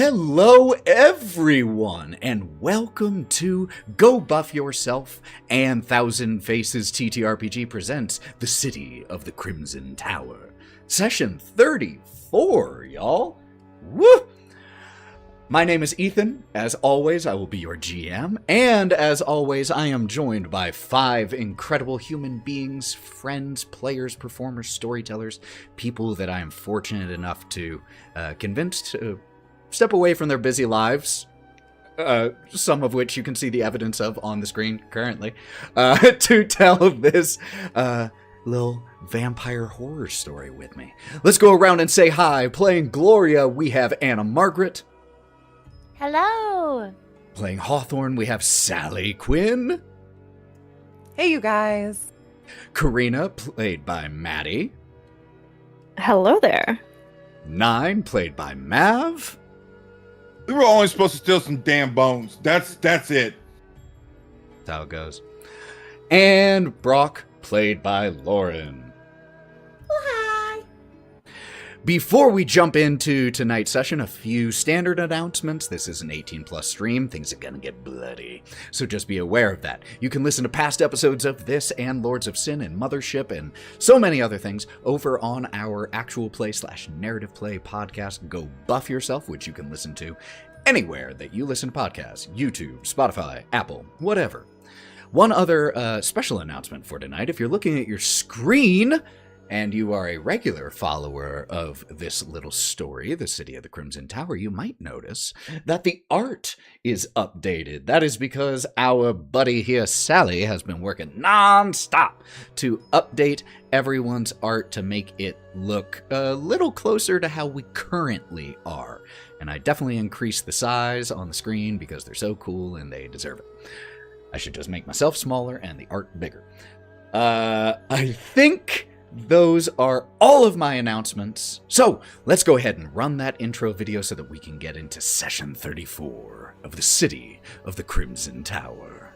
Hello everyone, and welcome to Go Buff Yourself and Thousand Faces TTRPG presents The City of the Crimson Tower. Session 34, y'all. Woo! My name is Ethan. As always, I will be your GM, and as always, I am joined by 5 incredible human beings, friends, players, performers, storytellers, people that I am fortunate enough to convince to step away from their busy lives, some of which you can see the evidence of on the screen currently, to tell this little vampire horror story with me. Let's go around and say hi. Playing Gloria, we have Margaret. Hello. Playing Hawthorne, we have Sally Quinn. Hey, you guys. Karina, played by Matty. Hello there. Nyne, played by Mav. We were only supposed to steal some damn bones. That's it. That's how it goes. And Brawk, played by Lauren. Hi. Before we jump into tonight's session, a few standard announcements. This is an 18+ stream. Things are gonna get bloody, so just be aware of that. You can listen to past episodes of this and Lords of Sin and Mothership and so many other things over on our actual play / narrative play podcast, Go Buff Yourself, which you can listen to anywhere that you listen to podcasts, YouTube, Spotify, Apple, whatever. One other special announcement for tonight. If you're looking at your screen and you are a regular follower of this little story, The City of the Crimson Tower, you might notice that the art is updated. That is because our buddy here, Sally, has been working non-stop to update everyone's art to make it look a little closer to how we currently are. And I definitely increased the size on the screen because they're so cool and they deserve it. I should just make myself smaller and the art bigger. I think those are all of my announcements. So let's go ahead and run that intro video so that we can get into session 34 of the City of the Crimson Tower.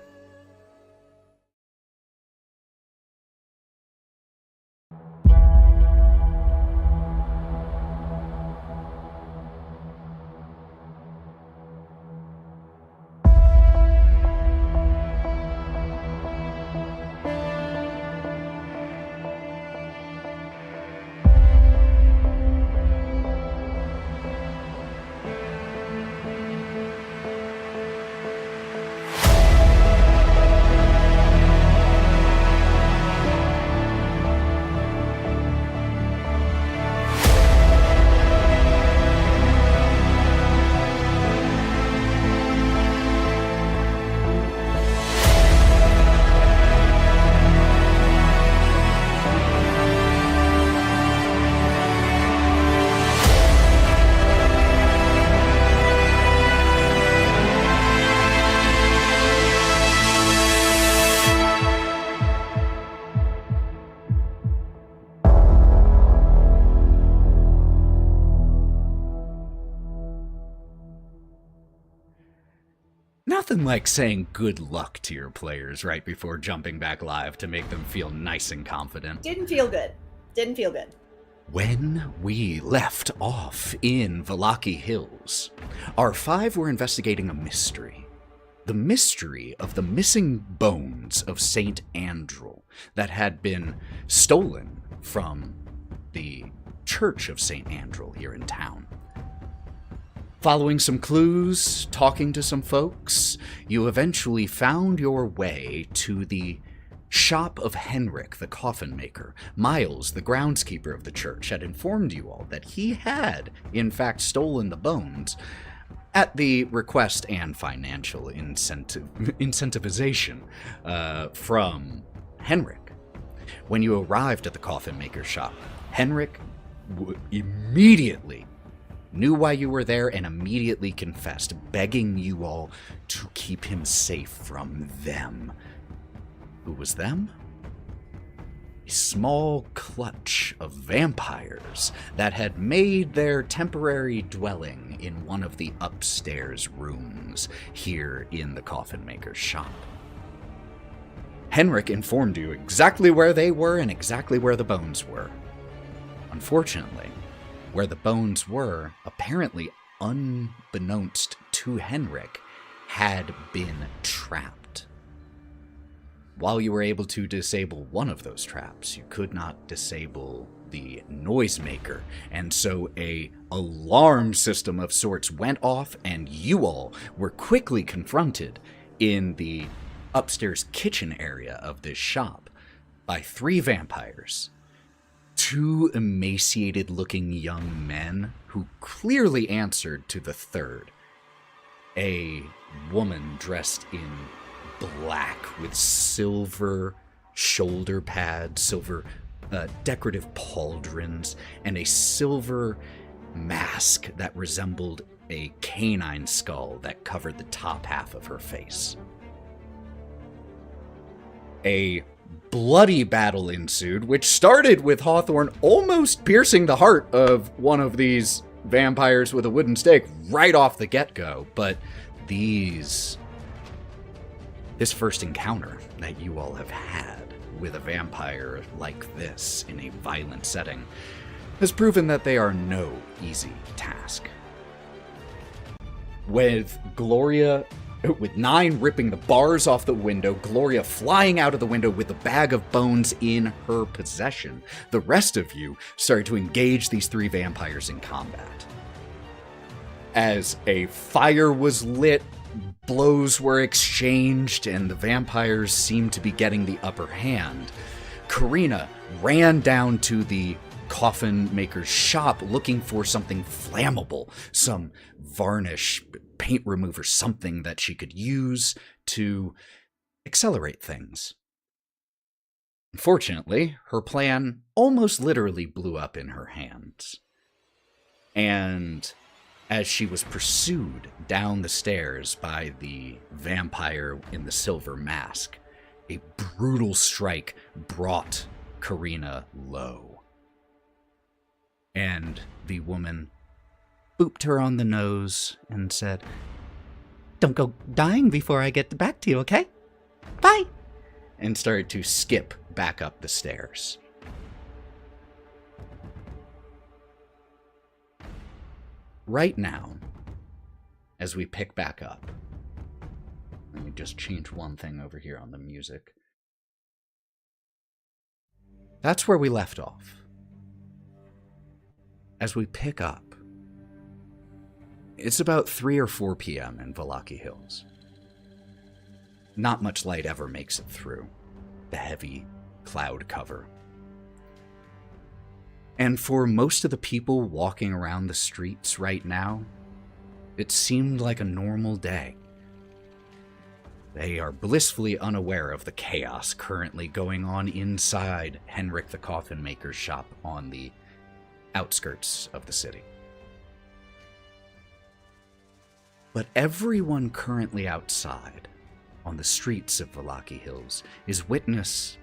Nothing like saying good luck to your players right before jumping back live to make them feel nice and confident. Didn't feel good. When we left off in Vallaki Hills, our 5 were investigating a mystery. The mystery of the missing bones of Saint Andrel that had been stolen from the Church of Saint Andrel here in town. Following some clues, talking to some folks, you eventually found your way to the shop of Henrik, the coffin maker. Miles, the groundskeeper of the church, had informed you all that he had, in fact, stolen the bones at the request and financial incentivization from Henrik. When you arrived at the coffin maker's shop, Henrik immediately knew why you were there and immediately confessed, begging you all to keep him safe from them. Who was them? A small clutch of vampires that had made their temporary dwelling in one of the upstairs rooms here in the coffin maker's shop. Henrik informed you exactly where they were and exactly where the bones were. Unfortunately, where the bones were apparently unbeknownst to Henrik, had been trapped. While you were able to disable one of those traps, you could not disable the noisemaker, and so a alarm system of sorts went off, and you all were quickly confronted in the upstairs kitchen area of this shop by 3 vampires. 2 emaciated-looking young men who clearly answered to the third. A woman dressed in black with silver shoulder pads, silver decorative pauldrons, and a silver mask that resembled a canine skull that covered the top half of her face. A bloody battle ensued, which started with Hawthorne almost piercing the heart of one of these vampires with a wooden stake right off the get-go. But this first encounter that you all have had with a vampire like this in a violent setting has proven that they are no easy task. With Nyne ripping the bars off the window, Gloria flying out of the window with a bag of bones in her possession, the rest of you started to engage these 3 vampires in combat. As a fire was lit, blows were exchanged, and the vampires seemed to be getting the upper hand. Karina ran down to the coffin maker's shop looking for something flammable, some varnish, paint remover, something that she could use to accelerate things. Unfortunately, her plan almost literally blew up in her hands. And as she was pursued down the stairs by the vampire in the silver mask, a brutal strike brought Karina low. And the woman booped her on the nose and said, "Don't go dying before I get back to you, okay? Bye!" And started to skip back up the stairs. Right now, as we pick back up, let me just change one thing over here on the music. That's where we left off. As we pick up, it's about 3 or 4 p.m. in Valaki Hills. Not much light ever makes it through the heavy cloud cover. And for most of the people walking around the streets right now, it seemed like a normal day. They are blissfully unaware of the chaos currently going on inside Henrik the Coffin Maker's shop on the outskirts of the city. But everyone currently outside on the streets of Valaki Hills is witness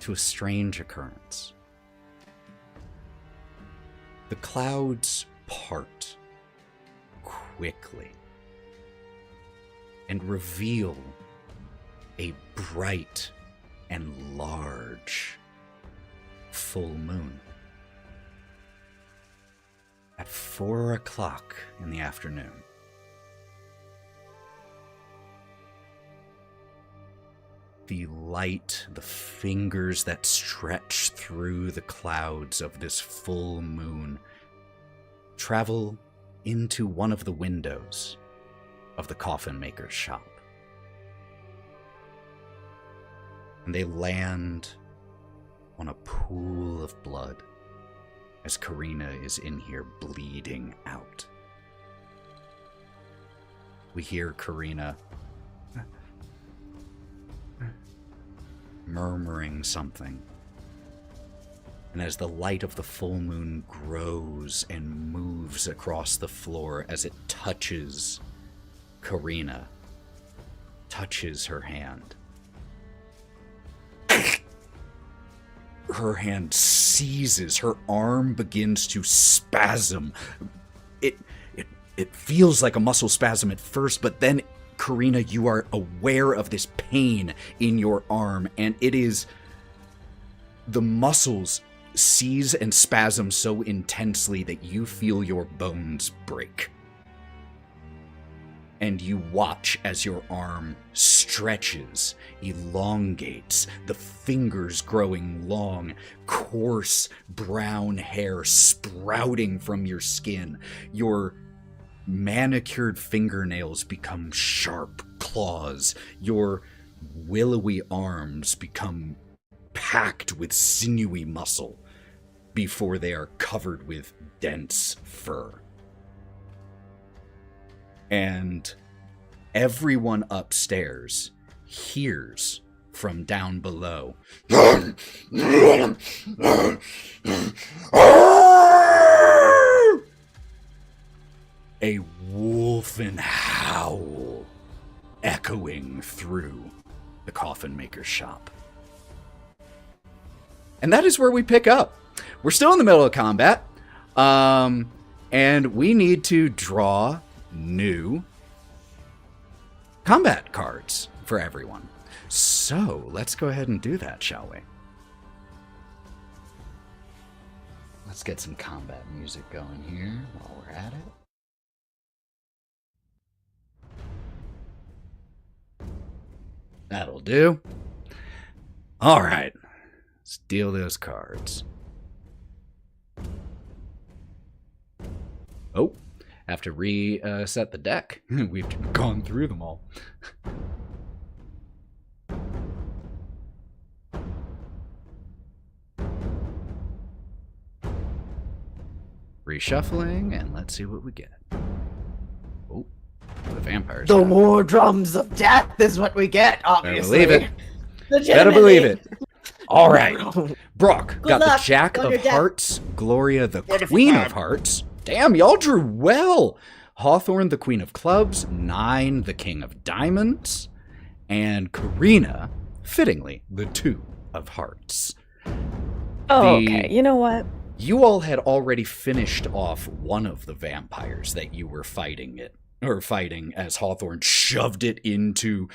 to a strange occurrence. The clouds part quickly and reveal a bright and large full moon at 4 o'clock in the afternoon. The light, the fingers that stretch through the clouds of this full moon travel into one of the windows of the coffin maker's shop. And they land on a pool of blood as Karina is in here bleeding out. We hear Karina murmuring something. And as the light of the full moon grows and moves across the floor as it touches Karina, touches her hand, her hand seizes, her arm begins to spasm. It feels like a muscle spasm at first, but then, Karina, you are aware of this pain in your arm, and it is the muscles seize and spasm so intensely that you feel your bones break and you watch as your arm stretches, elongates, the fingers growing long, coarse brown hair sprouting from your skin. Your manicured fingernails become sharp claws. Your willowy arms become packed with sinewy muscle before they are covered with dense fur. And everyone upstairs hears from down below a wolfen howl echoing through the coffin maker's shop. And that is where we pick up. We're still in the middle of combat, and we need to draw new combat cards for everyone. So let's go ahead and do that, shall we? Let's get some combat music going here while we're at it. That'll do. All right. Let's deal those cards. Oh, have to reset the deck. We've gone through them all. Reshuffling, and let's see what we get. Oh, the vampires. The war drums of death is what we get, obviously. Better believe it. Better believe it. All right. Brawk got the Jack of Hearts, Gloria the Queen of Hearts. Damn, y'all drew well. Hawthorne, the Queen of Clubs, Nyne, the King of Diamonds, and Karina, fittingly, the Two of Hearts. Oh, okay. You know what? You all had already finished off one of the vampires that you were fighting as Hawthorne shoved it into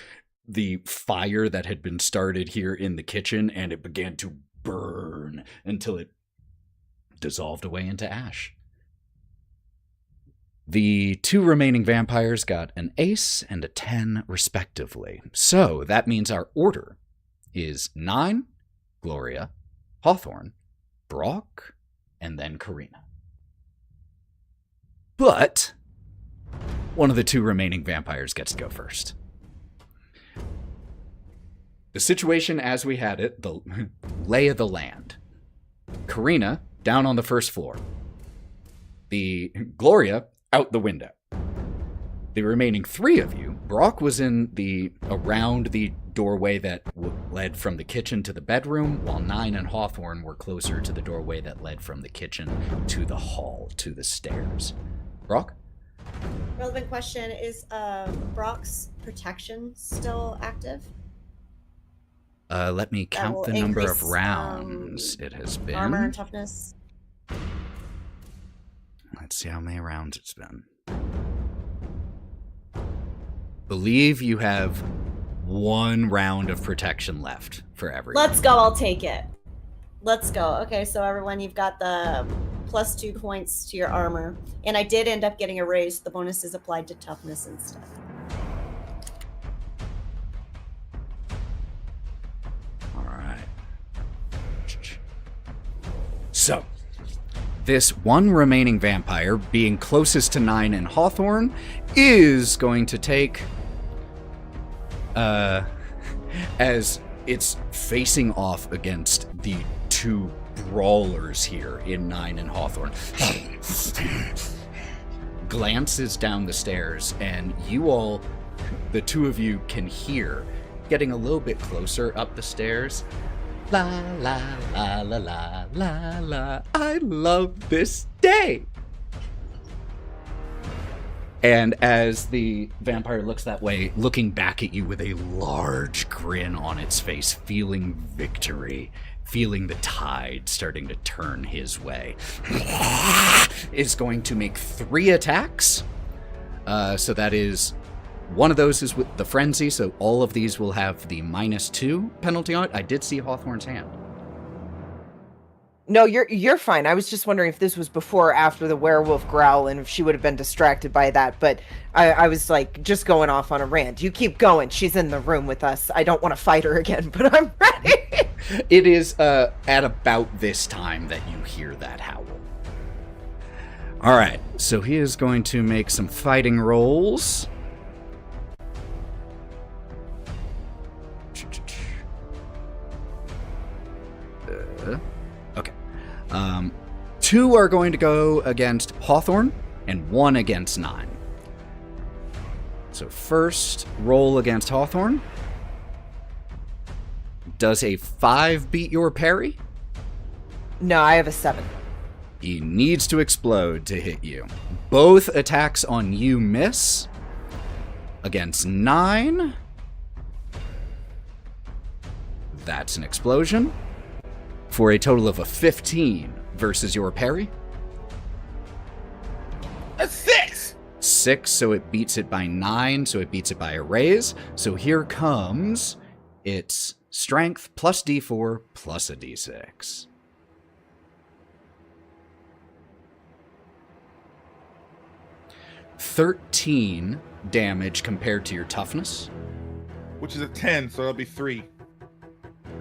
the fire that had been started here in the kitchen, and it began to burn until it dissolved away into ash. The two remaining vampires got an ace and a 10, respectively. So that means our order is Nyne, Gloria, Hawthorne, Brawk, and then Karina. But one of the two remaining vampires gets to go first. The situation as we had it, the lay of the land. Karina, down on the first floor. The Gloria, out the window. The remaining three of you, Brawk was around the doorway that led from the kitchen to the bedroom, while Nyne and Hawthorne were closer to the doorway that led from the kitchen to the hall, to the stairs. Brawk? Relevant question, is Brawk's protection still active? Let me count the number of rounds it has been. Armor and toughness. Let's see how many rounds it's been. Believe you have one round of protection left for everyone. Let's go, I'll take it. Let's go. Okay, so everyone, you've got the +2 points to your armor. And I did end up getting a raise. The bonus is applied to toughness and stuff. So, this one remaining vampire, being closest to Nyne and Hawthorne, is going to take, as it's facing off against the two brawlers here in Nyne and Hawthorne, glances down the stairs, and you all, the two of you, can hear, getting a little bit closer up the stairs, la la la la la la la, I love this day. And as the vampire looks that way, looking back at you with a large grin on its face, feeling victory, feeling the tide starting to turn his way, is going to make 3 attacks. So that is, one of those is with the frenzy, so all of these will have the -2 penalty on it. I did see Hawthorne's hand. No, you're fine. I was just wondering if this was before or after the werewolf growl, and if she would have been distracted by that. But I was like just going off on a rant. You keep going. She's in the room with us. I don't want to fight her again, but I'm ready. It is at about this time that you hear that howl. All right, so he is going to make some fighting rolls. Okay. 2 are going to go against Hawthorne, and 1 against Nyne. So first roll against Hawthorne. Does a 5 beat your parry? No, I have a 7. He needs to explode to hit you. Both attacks on you miss. Against Nyne. That's an explosion. For a total of a 15 versus your parry. A 6! 6, so it beats it by 9, so it beats it by a raise. So here comes its strength plus d4 plus a d6. $13 damage compared to your toughness. Which is a 10, so that'll be 3.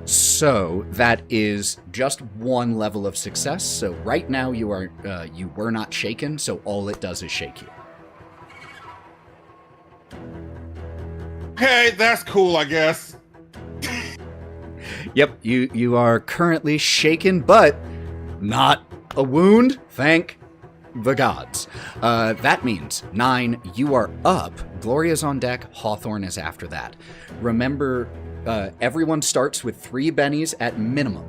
So that is just 1 level of success. So right now you were not shaken, so all it does is shake you. Okay, that's cool, I guess. Yep, you are currently shaken, but not a wound, thank the gods. That means, Nyne, you are up. Gloria's on deck. Hawthorne is after that. Remember, everyone starts with 3 bennies at minimum.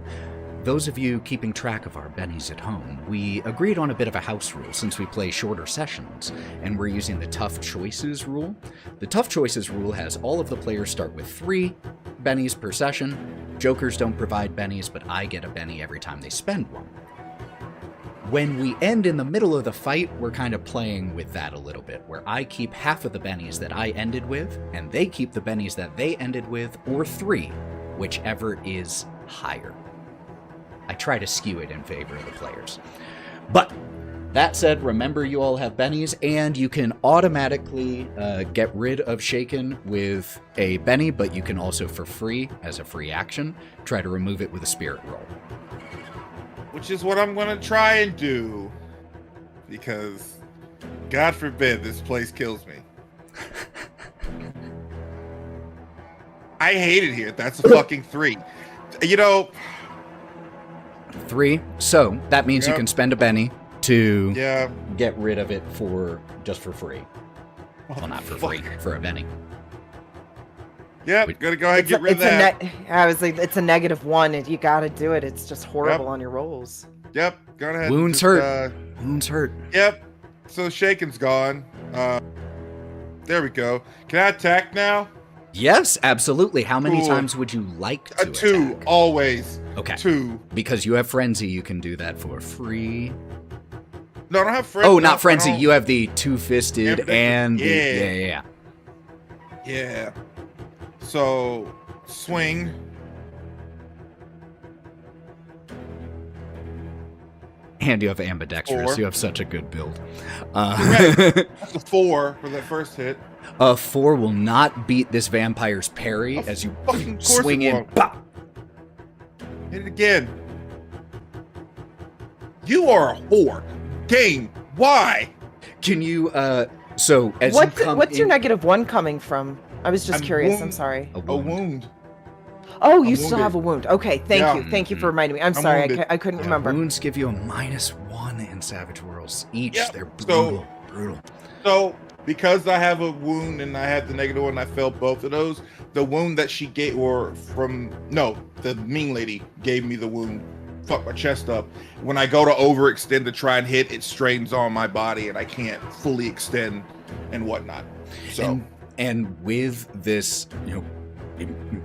Those of you keeping track of our bennies at home, we agreed on a bit of a house rule since we play shorter sessions, and we're using the Tough Choices rule. The Tough Choices rule has all of the players start with 3 bennies per session. Jokers don't provide bennies, but I get a benny every time they spend one. When we end in the middle of the fight, we're kind of playing with that a little bit, where I keep half of the bennies that I ended with, and they keep the bennies that they ended with, or 3, whichever is higher. I try to skew it in favor of the players. But that said, remember you all have bennies, and you can automatically get rid of Shaken with a benny, but you can also, for free, as a free action, try to remove it with a spirit roll. Which is what I'm going to try and do. Because, God forbid, this place kills me. I hate it here. That's a fucking 3. You know... 3. So, that means you can spend a benny to get rid of it just for free. Well, not for free, for a benny. Yep, gotta go ahead and get rid of that. I was like, it's a -1, and you gotta do it. It's just horrible on your rolls. Yep, go ahead. Wounds hurt. Wounds hurt. Yep, so Shaken's gone. There we go. Can I attack now? Yes, absolutely. How many times would you like to A 2, attack? always. Okay. 2. Because you have Frenzy, you can do that for free. No, I don't have Frenzy. Oh, not Frenzy. You have the 2-fisted and Yeah. So, swing. And you have ambidextrous. 4. You have such a good build. That's a 4 for that first hit. A 4 will not beat this vampire's parry as you swing in. Pop. Hit it again. You are a whore. Game. Why? Can you, so as What's you come your in, -1 coming from? I was just curious. I'm sorry. A A wound. Oh, you still have a wound. Okay, thank Yeah. you. Thank you for reminding me. I'm sorry. I couldn't remember. Wounds give you a -1 in Savage Worlds each. Yeah, They're brutal. Brutal. So, because I have a wound and I had the -1, I felt both of those. The wound that she gave, the mean lady gave me the wound. Fuck my chest up. When I go to overextend to try and hit, it strains on my body and I can't fully extend and whatnot. So, and with this,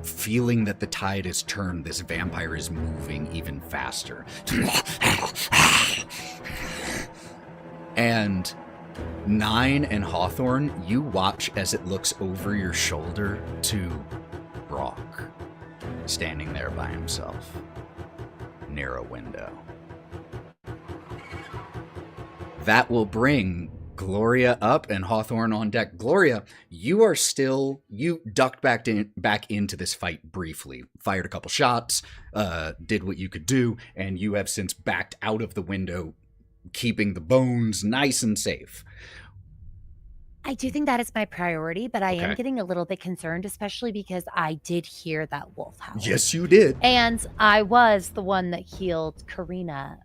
feeling that the tide is turned, this vampire is moving even faster. And Nyne and Hawthorne, you watch as it looks over your shoulder to Brawk, standing there by himself, near a window. that will bring Gloria up and Hawthorne on deck. Gloria, you ducked back into this fight briefly, fired a couple shots, did what you could do, and you have since backed out of the window, keeping the bones nice and safe. I do think that is my priority, but I am getting a little bit concerned, especially because I did hear that wolf howl. Yes, you did. And I was the one that healed Karina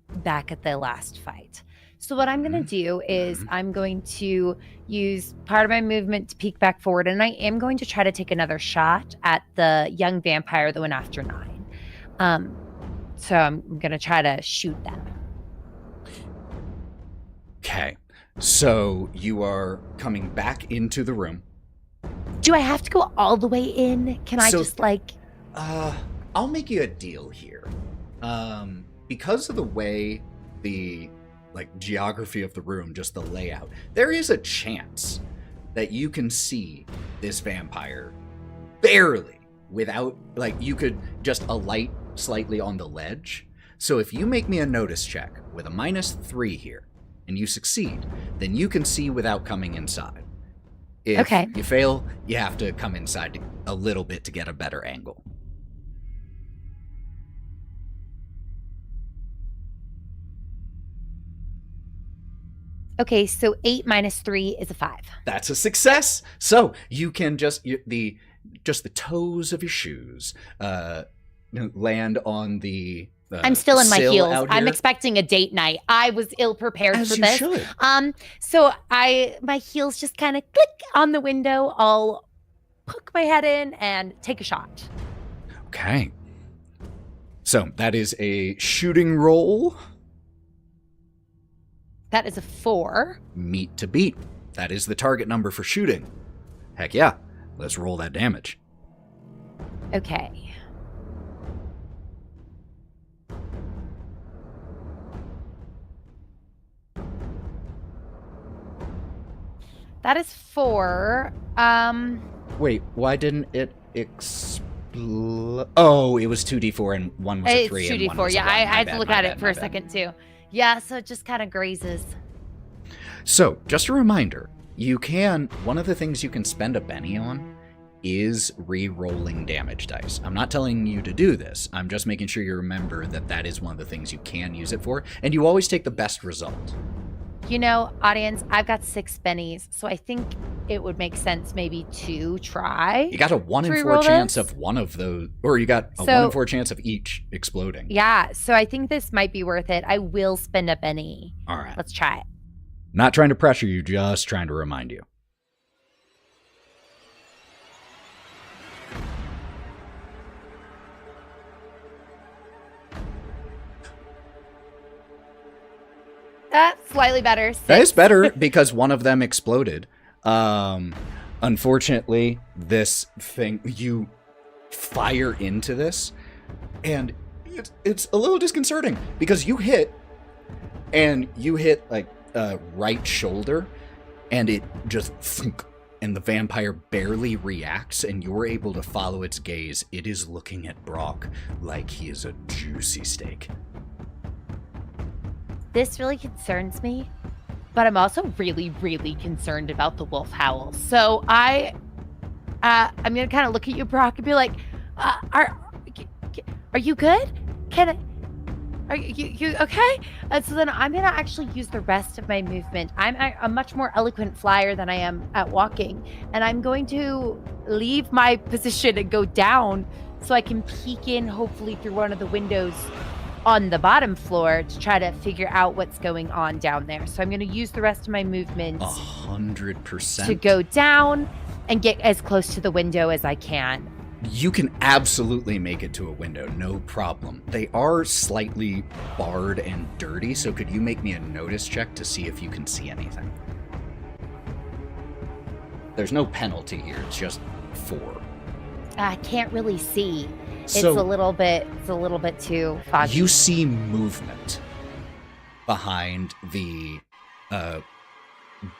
back at the last fight. So what I'm going to do is I'm going to use part of my movement to peek back forward, and I am going to try to take another shot at the young vampire that went after Nyne. So I'm going to try to shoot them. Okay. So you are coming back into the room. Do I have to go all the way in? Can I just I'll make you a deal here. Because of the way the geography of the room, just the layout, there is a chance that you can see this vampire barely without, you could just alight slightly on the ledge. So if you make me a notice check with a -3 here, and you succeed, then you can see without coming inside. If you fail, you have to come inside a little bit to get a better angle. Okay, so 8 - 3 is a 5. That's a success. So you can just the toes of your shoes land on the. I'm still in my heels. I'm expecting a date night. I was ill prepared for this. Should. So my heels just kind of click on the window. I'll poke my head in and take a shot. Okay. So that is a shooting roll. That is a 4. Meet to beat. That is the target number for shooting. Heck yeah. Let's roll that damage. Okay. That is 4. Wait, why didn't it explode? Oh, it was 2d4 and one was a 3 it's and 2d4. one was a 1. I had to look at it for a second too. Yeah, so it just kind of grazes. So, just a reminder, one of the things you can spend a Benny on is re-rolling damage dice. I'm not telling you to do this. I'm just making sure you remember that is one of the things you can use it for, and you always take the best result. You know, audience, I've got 6 bennies, so I think it would make sense maybe to try. You got a 1 in 4 chance of one of those, or you got a 1 in 4 chance of each exploding. Yeah, so I think this might be worth it. I will spend a benny. All right. Let's try it. Not trying to pressure you, just trying to remind you. That's slightly better. 6. That is better because one of them exploded. Unfortunately, this thing, you fire into this, and it's a little disconcerting because you hit right shoulder, and it just thunk, and the vampire barely reacts, and you're able to follow its gaze. It is looking at Brawk like he is a juicy steak. This really concerns me, but I'm also really, really concerned about the wolf howl. So I'm gonna kind of look at you, Brawk, and be like, "Are you good? Are you okay?" And so then I'm gonna actually use the rest of my movement. I'm a much more eloquent flyer than I am at walking, and I'm going to leave my position and go down so I can peek in, hopefully through one of the windows on the bottom floor to try to figure out what's going on down there. So I'm going to use the rest of my movement 100% to go down and get as close to the window as I can. You can absolutely make it to a window, no problem. They are slightly barred and dirty, so could you make me a notice check to see if you can see anything? There's no penalty here, it's just 4. I can't really see. It's a little bit too foggy. You see movement behind the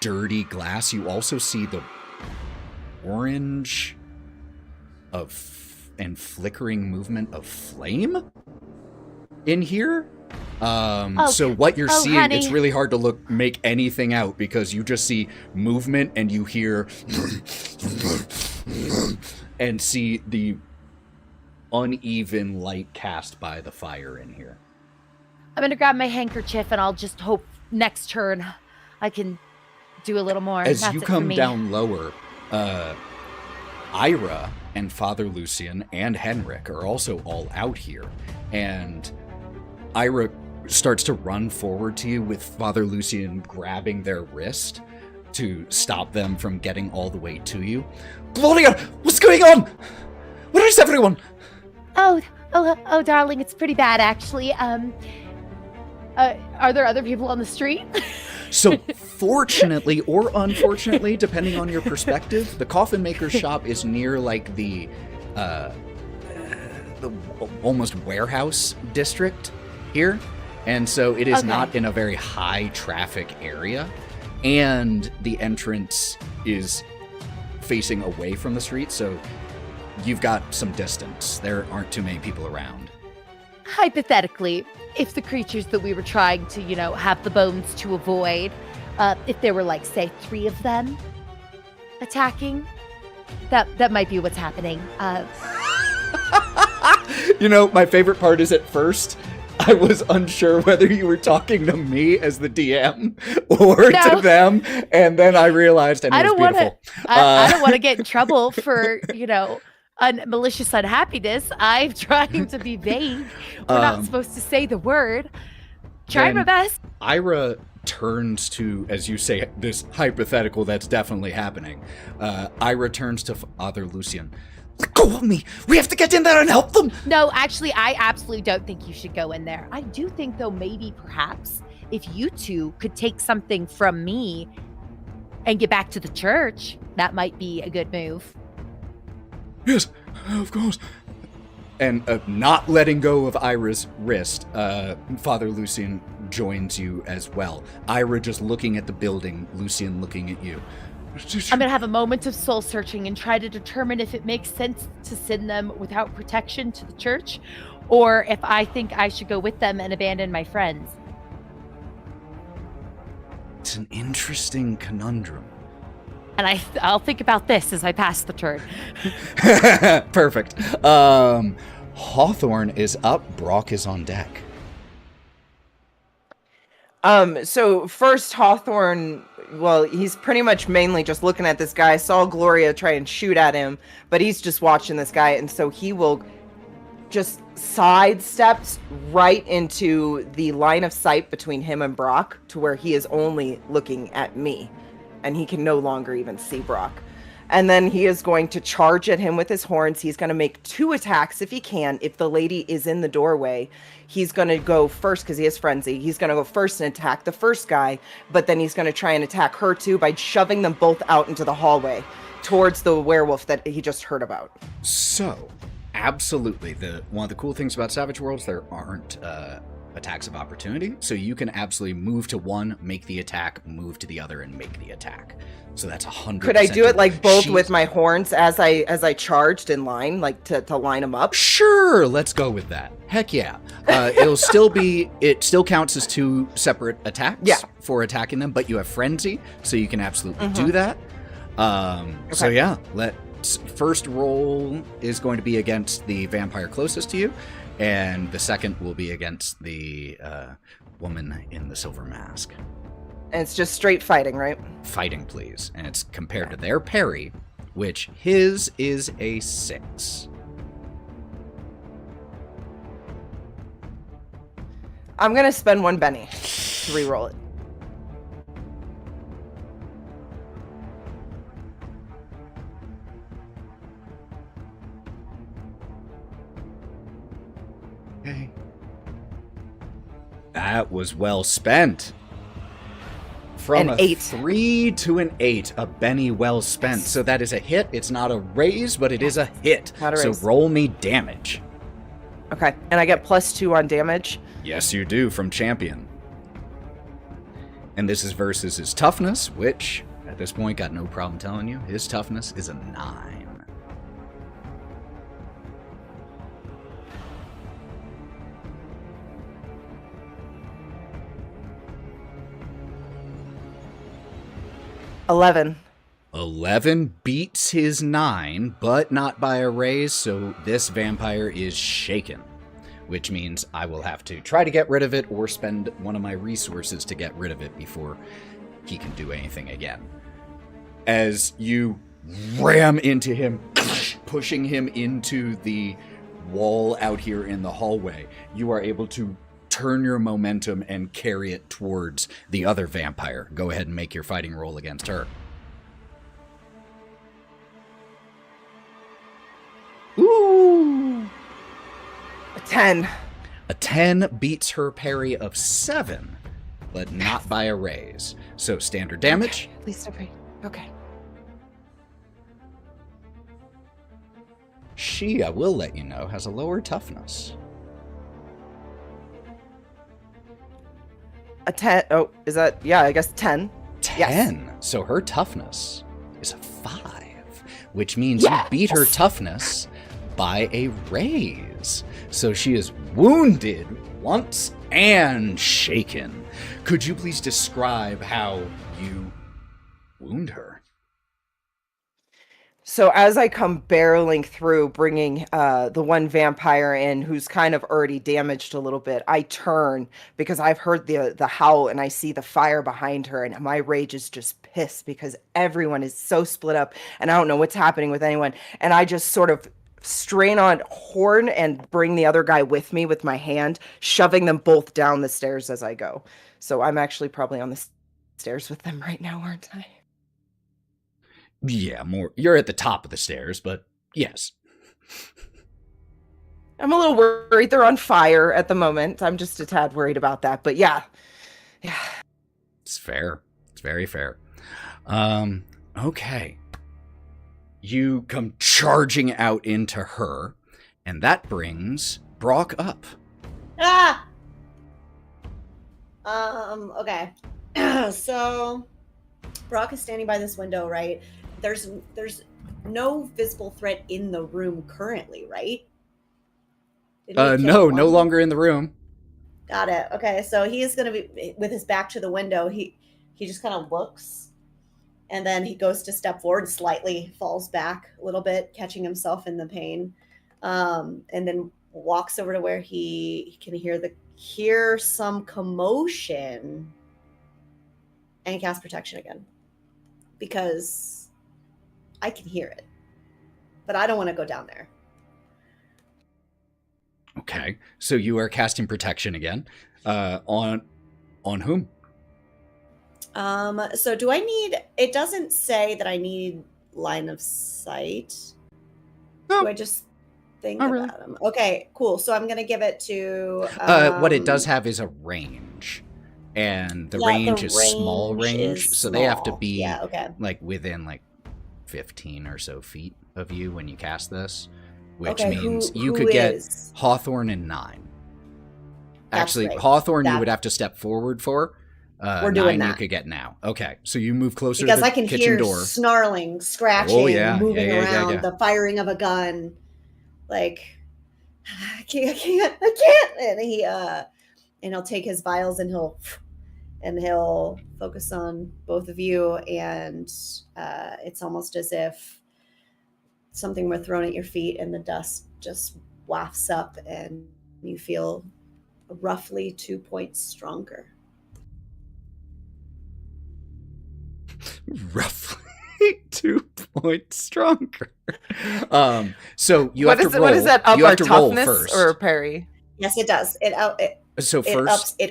dirty glass. You also see the orange and flickering movement of flame in here. So what you're seeing, honey. it's really hard to make anything out because you just see movement and you hear and see the uneven light cast by the fire in here. I'm gonna grab my handkerchief and I'll just hope next turn I can do a little more. As That's you it for come me. down lower, Ira and Father Lucian and Henrik are also all out here. And Ira starts to run forward to you with Father Lucian grabbing their wrist to stop them from getting all the way to you. Gloria, what's going on? Where is everyone? Oh, darling, it's pretty bad, actually. Are there other people on the street? So, fortunately or unfortunately, depending on your perspective, the coffin maker's shop is near, like, the almost warehouse district here. And so it is not in a very high traffic area. And the entrance is facing away from the street, so you've got some distance. There aren't too many people around. Hypothetically, if the creatures that we were trying to, have the bones to avoid, if there were, like, say, 3 of them attacking, that might be what's happening. My favorite part is at first, I was unsure whether you were talking to me as the DM or to them, and then I realized, and it was beautiful. I don't want to get in trouble for, malicious unhappiness. I'm trying to be vague. We're not supposed to say the word. Try my best. Ira turns to, as you say, this hypothetical that's definitely happening. Ira turns to Father Lucian. Let go of me! We have to get in there and help them! No, actually, I absolutely don't think you should go in there. I do think, though, maybe, perhaps, if you two could take something from me and get back to the church, that might be a good move. Yes, of course. And not letting go of Ira's wrist, Father Lucian joins you as well. Ira just looking at the building, Lucian looking at you. I'm going to have a moment of soul searching and try to determine if it makes sense to send them without protection to the church, or if I think I should go with them and abandon my friends. It's an interesting conundrum. And I'll think about this as I pass the turn. Perfect. Hawthorne is up. Brawk is on deck. So first Hawthorne, well, he's pretty much mainly just looking at this guy. Saw Gloria try and shoot at him, but he's just watching this guy, and so he will just sidesteps right into the line of sight between him and Brawk to where he is only looking at me, and he can no longer even see Brawk. And then he is going to charge at him with his horns. He's going to make 2 attacks if he can. If the lady is in the doorway, he's going to go first because he has frenzy. He's going to go first and attack the first guy, but then he's going to try and attack her too by shoving them both out into the hallway towards the werewolf that he just heard about. So, absolutely. One of the cool things about Savage Worlds, there aren't attacks of opportunity. So you can absolutely move to one, make the attack, move to the other, and make the attack. So that's 100%. Could I do it like both with my horns as I charged in line, like to line them up? Sure, let's go with that. Heck yeah. It still counts as 2 separate attacks for attacking them, but you have frenzy, so you can absolutely do that. So yeah, first roll is going to be against the vampire closest to you, and the second will be against the woman in the silver mask. And it's just straight fighting, right? Fighting, please. And it's compared to their parry, which his is a 6. I'm going to spend 1 Benny to re-roll it. Okay. That was well spent. From an a 8. 3 to an 8, a Benny well spent. So that is a hit. It's not a raise, but it is a hit. Not a raise. So roll me damage. Okay, and I get +2 on damage. Yes, you do, from Champion. And this is versus his toughness, which, at this point, got no problem telling you, his toughness is a 9. 11. 11 beats his 9, but not by a raise, so this vampire is shaken. Which means I will have to try to get rid of it or spend one of my resources to get rid of it before he can do anything again. As you ram into him, pushing him into the wall out here in the hallway, you are able to turn your momentum and carry it towards the other vampire. Go ahead and make your fighting roll against her. Ooh! A 10. A 10 beats her parry of 7, but not by a raise. So standard damage. Okay, at least okay. She, I will let you know, has a lower toughness. A 10. Oh, is that? Yeah, I guess 10. 10. Yes. So her toughness is a 5, which means you beat her toughness by a raise. So she is wounded once and shaken. Could you please describe how you wound her? So as I come barreling through, bringing the one vampire in who's kind of already damaged a little bit, I turn because I've heard the howl and I see the fire behind her, and my rage is just pissed because everyone is so split up and I don't know what's happening with anyone. And I just sort of strain on horn and bring the other guy with me with my hand, shoving them both down the stairs as I go. So I'm actually probably on the stairs with them right now, aren't I? Yeah, more. You're at the top of the stairs, but yes. I'm a little worried. They're on fire at the moment. I'm just a tad worried about that, but yeah. It's fair. It's very fair. Okay. You come charging out into her, and that brings Brawk up. Ah! Okay. So, Brawk is standing by this window, right? There's no visible threat in the room currently, right? No longer in the room. Got it. Okay, so he is going to be with his back to the window. He just kind of looks, and then he goes to step forward, slightly falls back a little bit, catching himself in the pain, and then walks over to where he can hear some commotion, and cast protection again, because I can hear it, but I don't want to go down there. Okay, so you are casting protection again. On whom? So do I need? It doesn't say that I need line of sight. No. Do I just think Not about him? Okay, cool. So I'm gonna give it to. What it does have is a range, and the range is small range, so they have to be like within 15 or so feet of you when you cast this, which means you could get Hawthorne and Nyne. Actually, right. Hawthorne you would have to step forward for. We're doing Nyne that. You could get now. Okay, so you move closer because to the I can kitchen hear door. Snarling, scratching, moving around, the firing of a gun. Like, I can't, and he and he'll take his vials and he'll focus on both of you, and it's almost as if something were thrown at your feet and the dust just wafts up and you feel roughly 2 points stronger. Roughly 2 points stronger. So you have to roll. What is that? Up you our have to roll toughness first. or parry? Yes, it does. It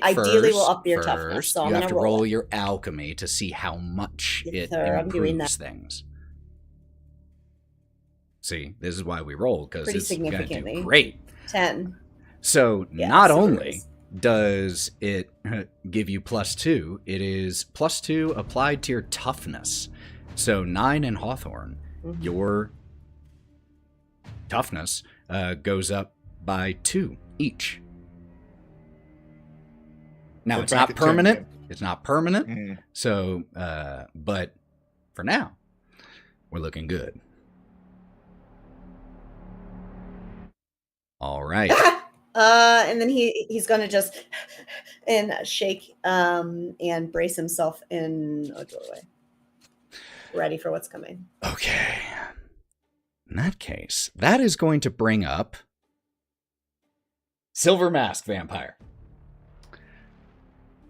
ideally will up your toughness. So you I'm have gonna to roll your alchemy to see how much it I'm doing improves things. See, this is why we roll, because it's going to do great. 10. So not only does it give you +2, it is +2 applied to your toughness. So Nyne and Hawthorne, your toughness goes up by 2 each. Now, it's not permanent. It's not permanent. Mm-hmm. So, but for now, we're looking good. All right. And then he's going to just shake and brace himself in a doorway. ready for what's coming. Okay. In that case, that is going to bring up Silver Mask Vampire.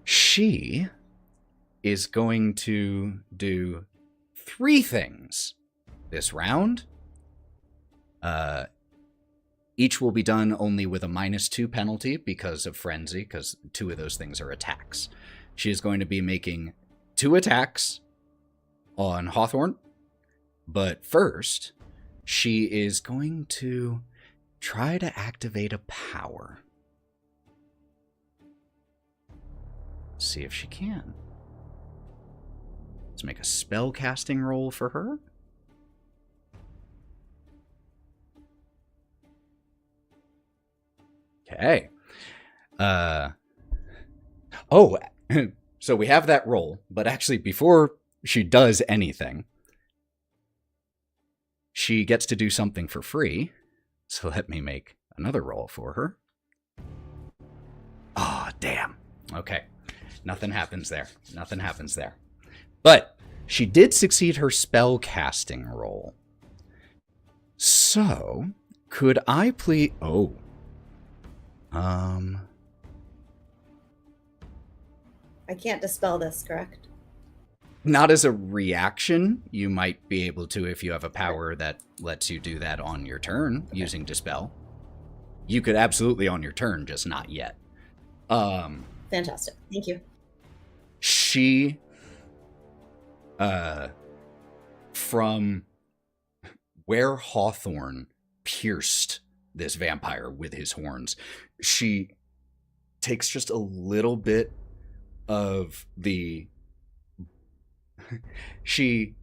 She is going to do 3 things this round. Each will be done only with a -2 penalty because of Frenzy, because 2 of those things are attacks. She is going to be making 2 attacks on Hawthorne, but first, she is going to try to activate a power. See if she can. Let's make a spell casting roll for her. Okay. Oh, so we have that roll, but actually before she does anything, she gets to do something for free. So let me make another roll for her. Oh, damn. Okay. Nothing happens there. Nothing happens there. But she did succeed her spell casting roll. So, could I please... Oh. I can't dispel this, correct? Not as a reaction. You might be able to if you have a power that lets you do that on your turn using Dispel. You could absolutely on your turn, just not yet. Fantastic. Thank you. She, from where Hawthorne pierced this vampire with his horns, she takes just a little bit of the... She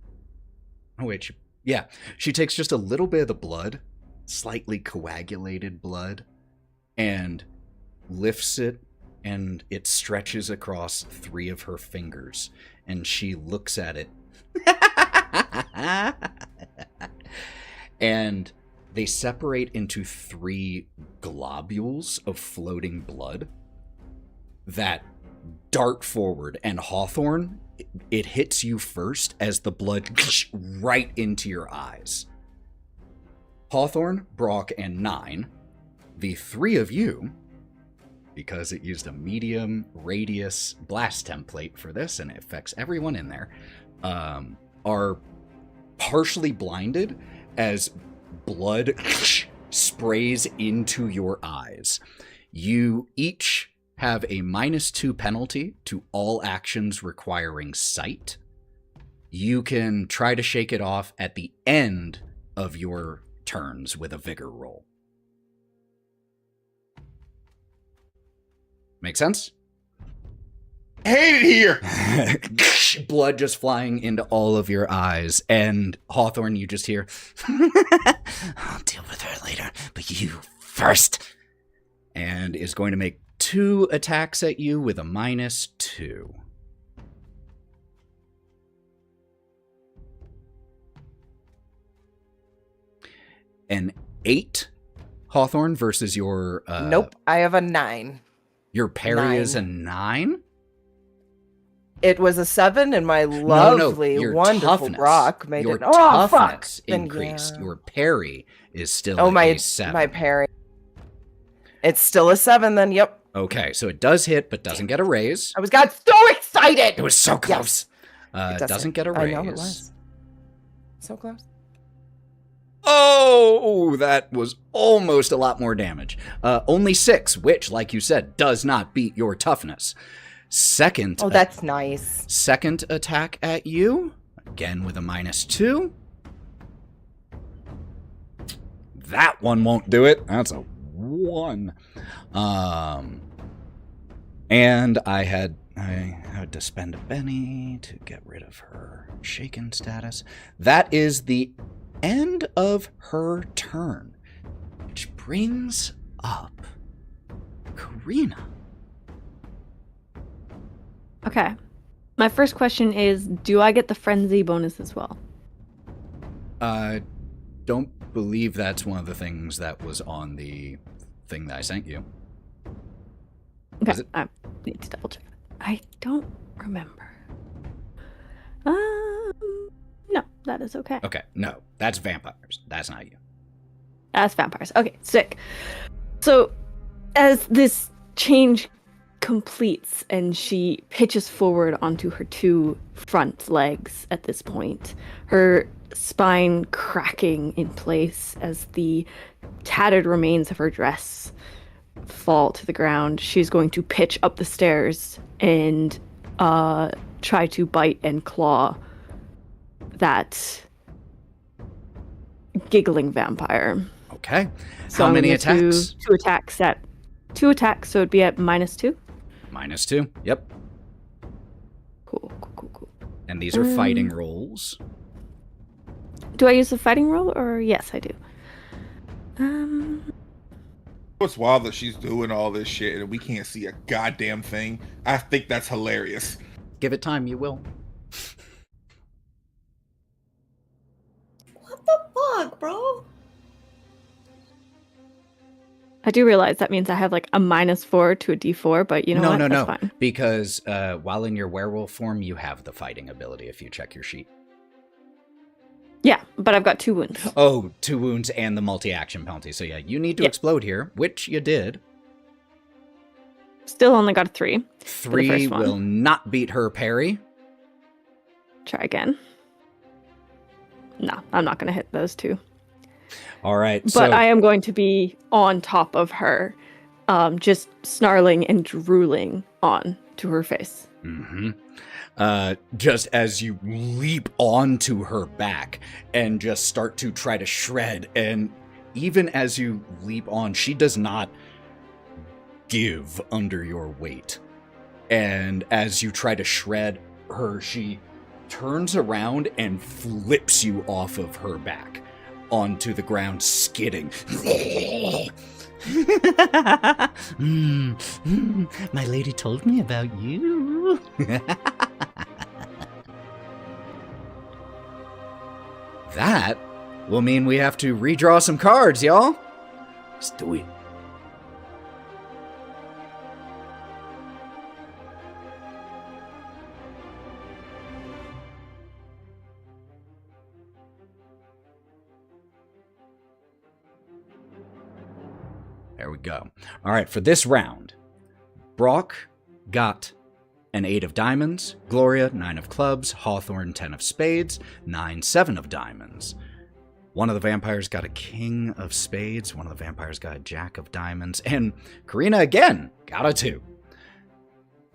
takes just a little bit of the blood, slightly coagulated blood, and lifts it, and it stretches across 3 of her fingers, and she looks at it. And they separate into 3 globules of floating blood that dart forward, and Hawthorne, it hits you first as the blood right into your eyes. Hawthorne, Brawk, and Nyne, the 3 of you, because it used a medium radius blast template for this, and it affects everyone in there, are partially blinded as blood sprays into your eyes. You each have a -2 penalty to all actions requiring sight. You can try to shake it off at the end of your turns with a vigor roll. Make sense? Hate it here! Blood just flying into all of your eyes, and Hawthorne, you just hear, I'll deal with her later, but you first. And is going to make 2 attacks at you with a -2. An 8, Hawthorne, versus your... Nope, I have a 9. Your parry is a 9? It was a 7, and my lovely, your wonderful toughness. Brawk made your it. Oh, fuck! Toughness Then, increased. yeah. Your parry is still a 7. My parry. It's still a 7, then, yep. Okay, so it does hit, but doesn't get a raise. I got so excited! It was so close. Yes. It doesn't get a raise. I know it was. So close. Oh, that was almost a lot more damage. Only 6, which, like you said, does not beat your toughness. Second. Oh, that's nice. Second attack at you, again with a -2. That one won't do it. That's a 1. And I had to spend a Benny to get rid of her shaken status. That is the end of her turn, which brings up Karina. Okay. My first question is, do I get the frenzy bonus as well? Don't believe that's one of the things that was on the thing that I sent you. Okay, I need to double check. I don't remember. No. that is okay. Okay, no, that's vampires. That's not you. That's vampires. Okay, sick. So, as this change completes and she pitches forward onto her two front legs at this point, her spine cracking in place as the tattered remains of her dress fall to the ground, she's going to pitch up the stairs and try to bite and claw that giggling vampire. Okay. So How many attacks? Two attacks at 2 attacks, so it'd be at -2. -2. Yep. Cool. And these are fighting rolls. Do I use the fighting roll, or yes, I do. What's wild that she's doing all this shit and we can't see a goddamn thing. I think that's hilarious. Give it time, you will. What the fuck, bro? I do realize that means I have like a -4 to a D4, but you know what? That's fine. Because while in your werewolf form, you have the fighting ability if you check your sheet. Yeah, but I've got 2 wounds. Oh, 2 wounds and the multi-action penalty. So yeah, you need to explode here, which you did. Still only got a 3. 3 will not beat her parry. Try again. No, I'm not going to hit those 2. All right. But I am going to be on top of her, just snarling and drooling on to her face. Mm-hmm. Just as you leap onto her back and just start to try to shred, and even as you leap on, she does not give under your weight. And as you try to shred her, she turns around and flips you off of her back onto the ground, skidding. My lady told me about you. That will mean we have to redraw some cards, y'all. Let's do it. There we go. All right, for this round, Brawk got an 8 of diamonds, Gloria, 9 of clubs, Hawthorne, 10 of spades, Nyne, 7 of diamonds. One of the vampires got a king of spades, one of the vampires got a jack of diamonds, and Karina again got a 2.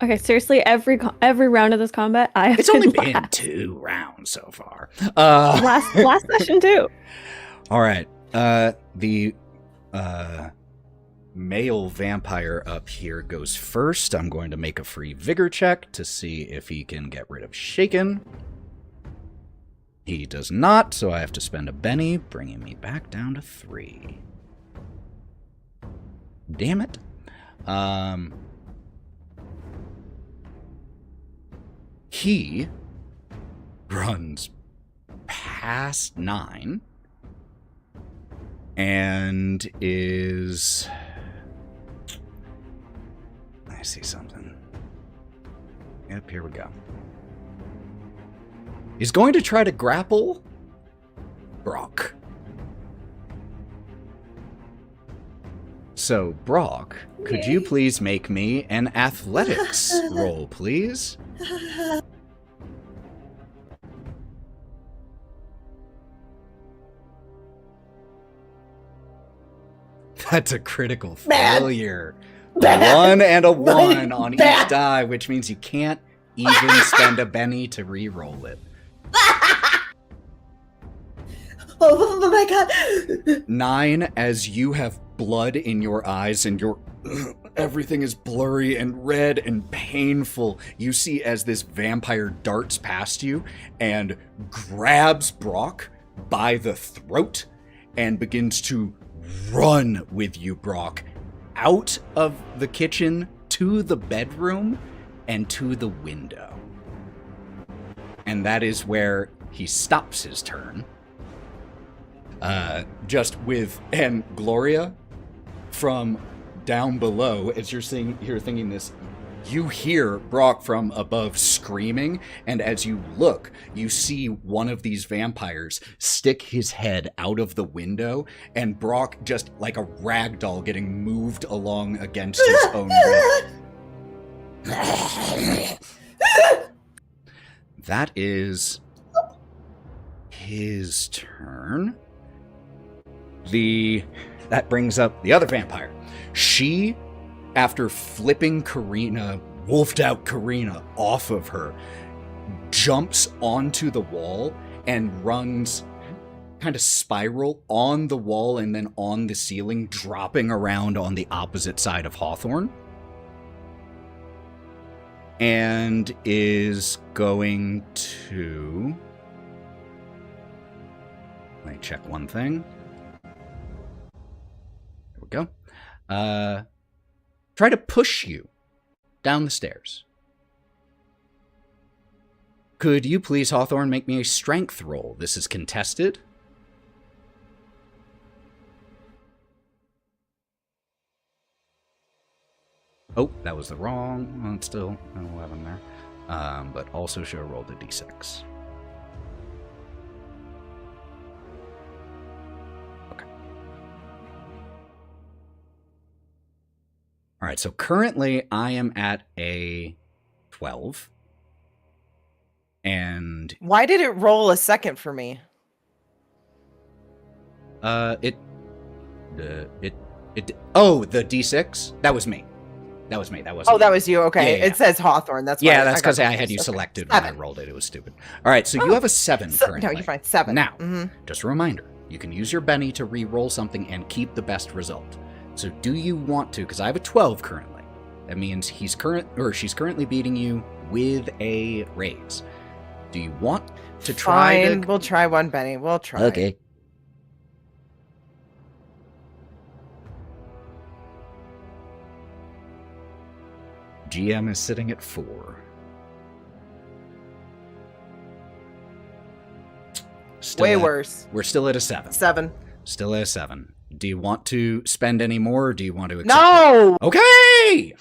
Okay, seriously, every round of this combat, I have It's only been been 2 rounds so far. last session too. All right, the male vampire up here goes first. I'm going to make a free vigor check to see if he can get rid of shaken. He does not, so I have to spend a Benny, bringing me back down to 3. Damn it. He runs past Nyne and is... I see something. Yep, here we go. He's going to try to grapple Brawk. So, Brawk, could you please make me an athletics roll, please? That's a critical failure. A 1 and a 1 on each die, which means you can't even spend a Benny to re-roll it. Oh my god. Nyne, as you have blood in your eyes and your everything is blurry and red and painful, you see as this vampire darts past you and grabs Brawk by the throat and begins to run with you, Brawk, out of the kitchen to the bedroom and to the window. And that is where he stops his turn. And Gloria, from down below, as you're thinking this, You hear Brawk from above screaming, and as you look, you see one of these vampires stick his head out of the window, and Brawk just like a rag doll getting moved along against his own will. That is his turn. That brings up the other vampire. She, after flipping Karina, wolfed out Karina off of her, jumps onto the wall and runs kind of spiral on the wall and then on the ceiling, dropping around on the opposite side of Hawthorne. And is going to... Let me check one thing. There we go. Try to push you down the stairs. Could you please, Hawthorne, make me a strength roll? This is contested. Oh, that was the wrong one. Still an 11 there. But also should have rolled a d6. Okay. All right, so currently I am at a 12. And Why did it roll a second for me? the d6? That was me. That was me. That wasn't. Oh, that was you. Okay. Yeah. It says Hawthorne. That's why Yeah, that's because I got had you confused. Okay. selected when I rolled it. It was stupid. All right, so you have a 7 currently. No, you're fine. 7. Now, Mhm. just a reminder, you can use your Benny to re-roll something and keep the best result. So do you want to, because I have a 12 currently. That means she's currently beating you with a raise. Do you want to try Fine. to... We'll try one, Benny. We'll try. Okay. GM is sitting at 4. Still Way at- worse. We're still at a 7. 7. Still at a 7. Do you want to spend any more, or do you want to accept No! it? Okay!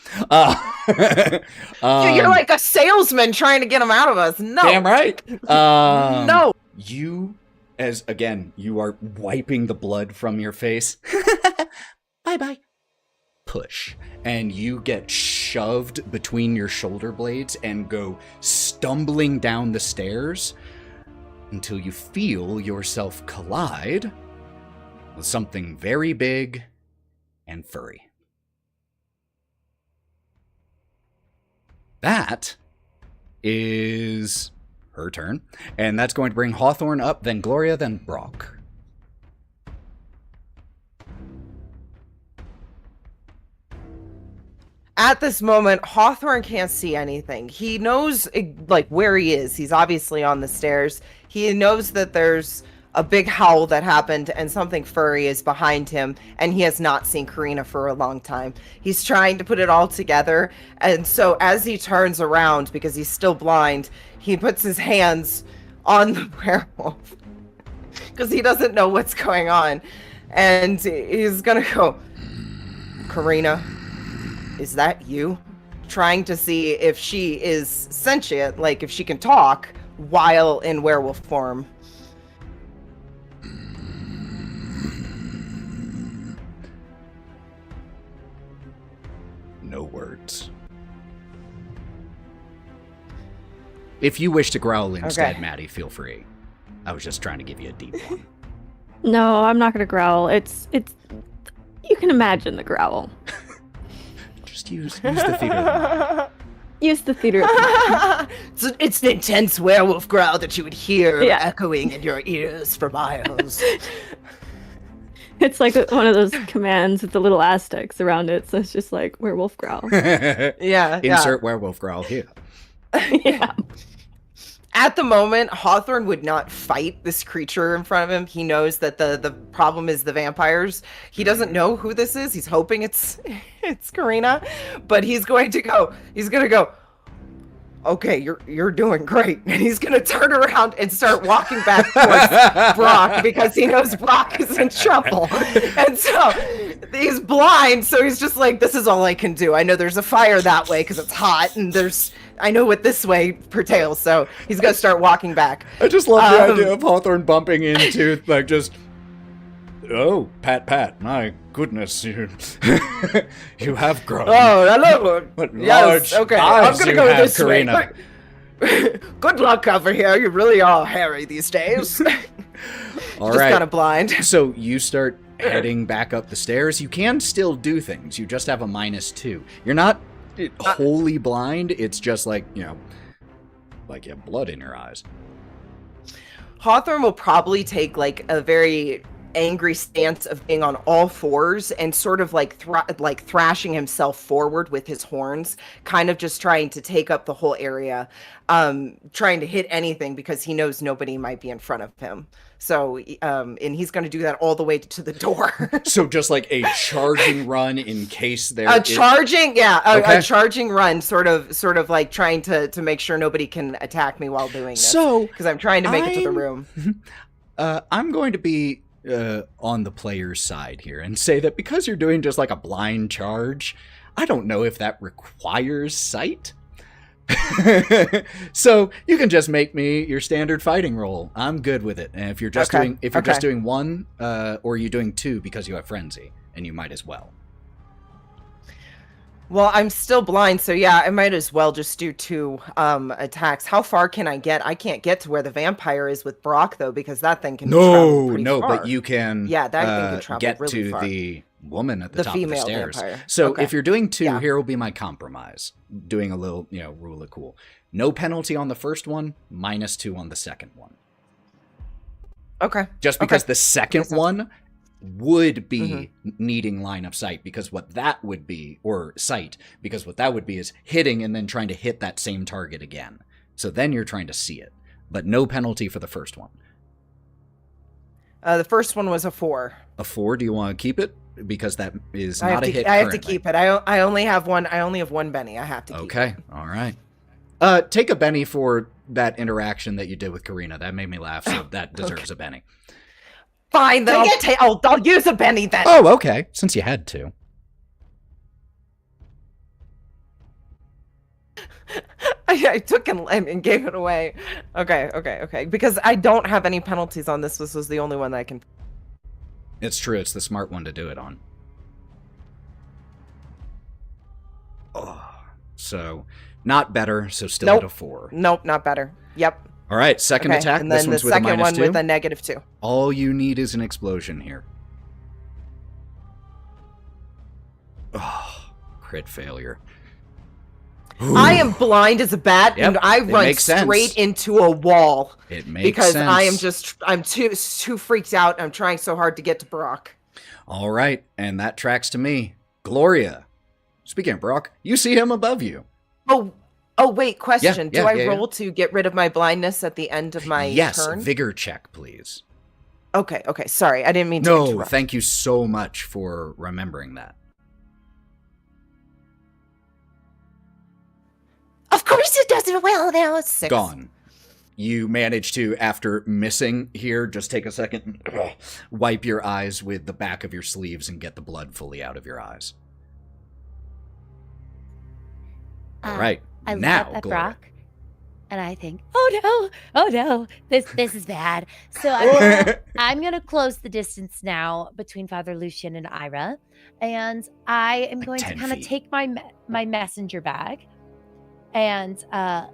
You're like a salesman trying to get them out of us. No. Damn right. No. You, as again, you are wiping the blood from your face. Bye-bye. Push. And you get shoved between your shoulder blades and go stumbling down the stairs until you feel yourself collide with something very big and furry. That is her turn, and that's going to bring Hawthorne up, then Gloria, then Brawk. At this moment, Hawthorne can't see anything. He knows like where he is. He's obviously on the stairs. He knows that there's a big howl that happened and something furry is behind him, and he has not seen Karina for a long time. He's trying to put it all together, and so as he turns around, because he's still blind, he puts his hands on the werewolf because he doesn't know what's going on, and he's gonna go, Karina, is that you? Trying to see if she is sentient, like if she can talk while in werewolf form. No words. If you wish to growl instead, Okay. Matty, feel free. I was just trying to give you a deep one. No, I'm not gonna growl. It's. You can imagine the growl. Just use the theater. Use the theater. So it's the intense werewolf growl that you would hear Yeah. echoing in your ears for miles. It's like one of those commands with the little Aztecs around it, so it's just like werewolf growl. Yeah. Insert werewolf growl here. Yeah. At the moment, Hawthorne would not fight this creature in front of him. He knows that the problem is the vampires. He doesn't know who this is. He's hoping it's Karina, but he's going to go. okay, you're doing great. And he's gonna turn around and start walking back towards Brawk because he knows Brawk is in trouble. And so he's blind, so he's just like, this is all I can do. I know there's a fire that way because it's hot, and I know what this way pertains, so he's gonna start walking back. I just love the idea of Hawthorne bumping into, like, just, oh, pat, my goodness, you have grown. Oh, hello. What Yes, large okay, eyes I'm gonna you go have, this way. Karina. Good luck over here. You really are hairy these days. All Just right. kind of blind. So you start heading back up the stairs. You can still do things. You just have a -2. You're not wholly blind. It's just like, you know, like you have blood in your eyes. Hawthorne will probably take like a very angry stance of being on all fours and sort of like thrashing himself forward with his horns, kind of just trying to take up the whole area, trying to hit anything because he knows nobody might be in front of him. So, and he's going to do that all the way to the door. So just like a charging run in case there a charging run, sort of like trying to make sure nobody can attack me while doing this. So because I'm trying to make it to the room. I'm going to be on the player's side here and say that because you're doing just like a blind charge, I don't know if that requires sight. So you can just make me your standard fighting roll. I'm good with it. And if you're just just doing one, or you're doing 2 because you have frenzy, and you might as well. Well, I'm still blind, so yeah, I might as well just do 2 attacks. How far can I get? I can't get to where the vampire is with Brawk, though, because that thing can travel pretty far. But you can that thing can travel get really to far. the woman at the top of the female stairs. vampire. So Okay. if you're doing 2, Yeah. here will be my compromise. Doing a little, rule of cool. No penalty on the first one, -2 on the second one. Okay. Just because the second That sounds- one would be needing line of sight, because what that would be, or sight, because what that would be is hitting and then trying to hit that same target again. So then you're trying to see it, but no penalty for the first one. The first one was a 4. A 4, do you want to keep it? Because that is not a hit I have to currently. keep it. I only have one. I only have 1 Benny. I have to keep it. Okay, all right. Take a Benny for that interaction that you did with Karina. That made me laugh, so that deserves a Benny. Fine, then I'll use a Benny then. Oh, okay, since you had to. I took and gave it away. Okay. Because I don't have any penalties on this. This was the only one that I can. It's true, it's the smart one to do it on. Oh, so, not better, so still at a 4. Nope, not better. Yep. All right, second attack. And This then one's the with a second one -2. with a -2. All you need is an explosion here. Oh, crit failure. I am blind as a bat, Yep, and I it run makes sense. straight into a wall. It makes because sense. I'm too freaked out. I'm trying so hard to get to Brawk. All right, and that tracks to me. Gloria. Speaking of Brawk, you see him above you. Oh wait, question. Yeah, Do I yeah. roll to get rid of my blindness at the end of my Yes, turn? vigor check, please. Okay. Sorry, I didn't mean to No, interrupt. thank you so much for remembering that. Of course it does it well now. It's 6. Gone. You manage to, after missing here, just take a second and wipe your eyes with the back of your sleeves and get the blood fully out of your eyes. All right. I now, look at Gloria. Brawk, and I think, oh no, this is bad. So I'm gonna close the distance now between Father Lucian and Ira, and I am going to 10 kind of feet. take my messenger bag, and I'm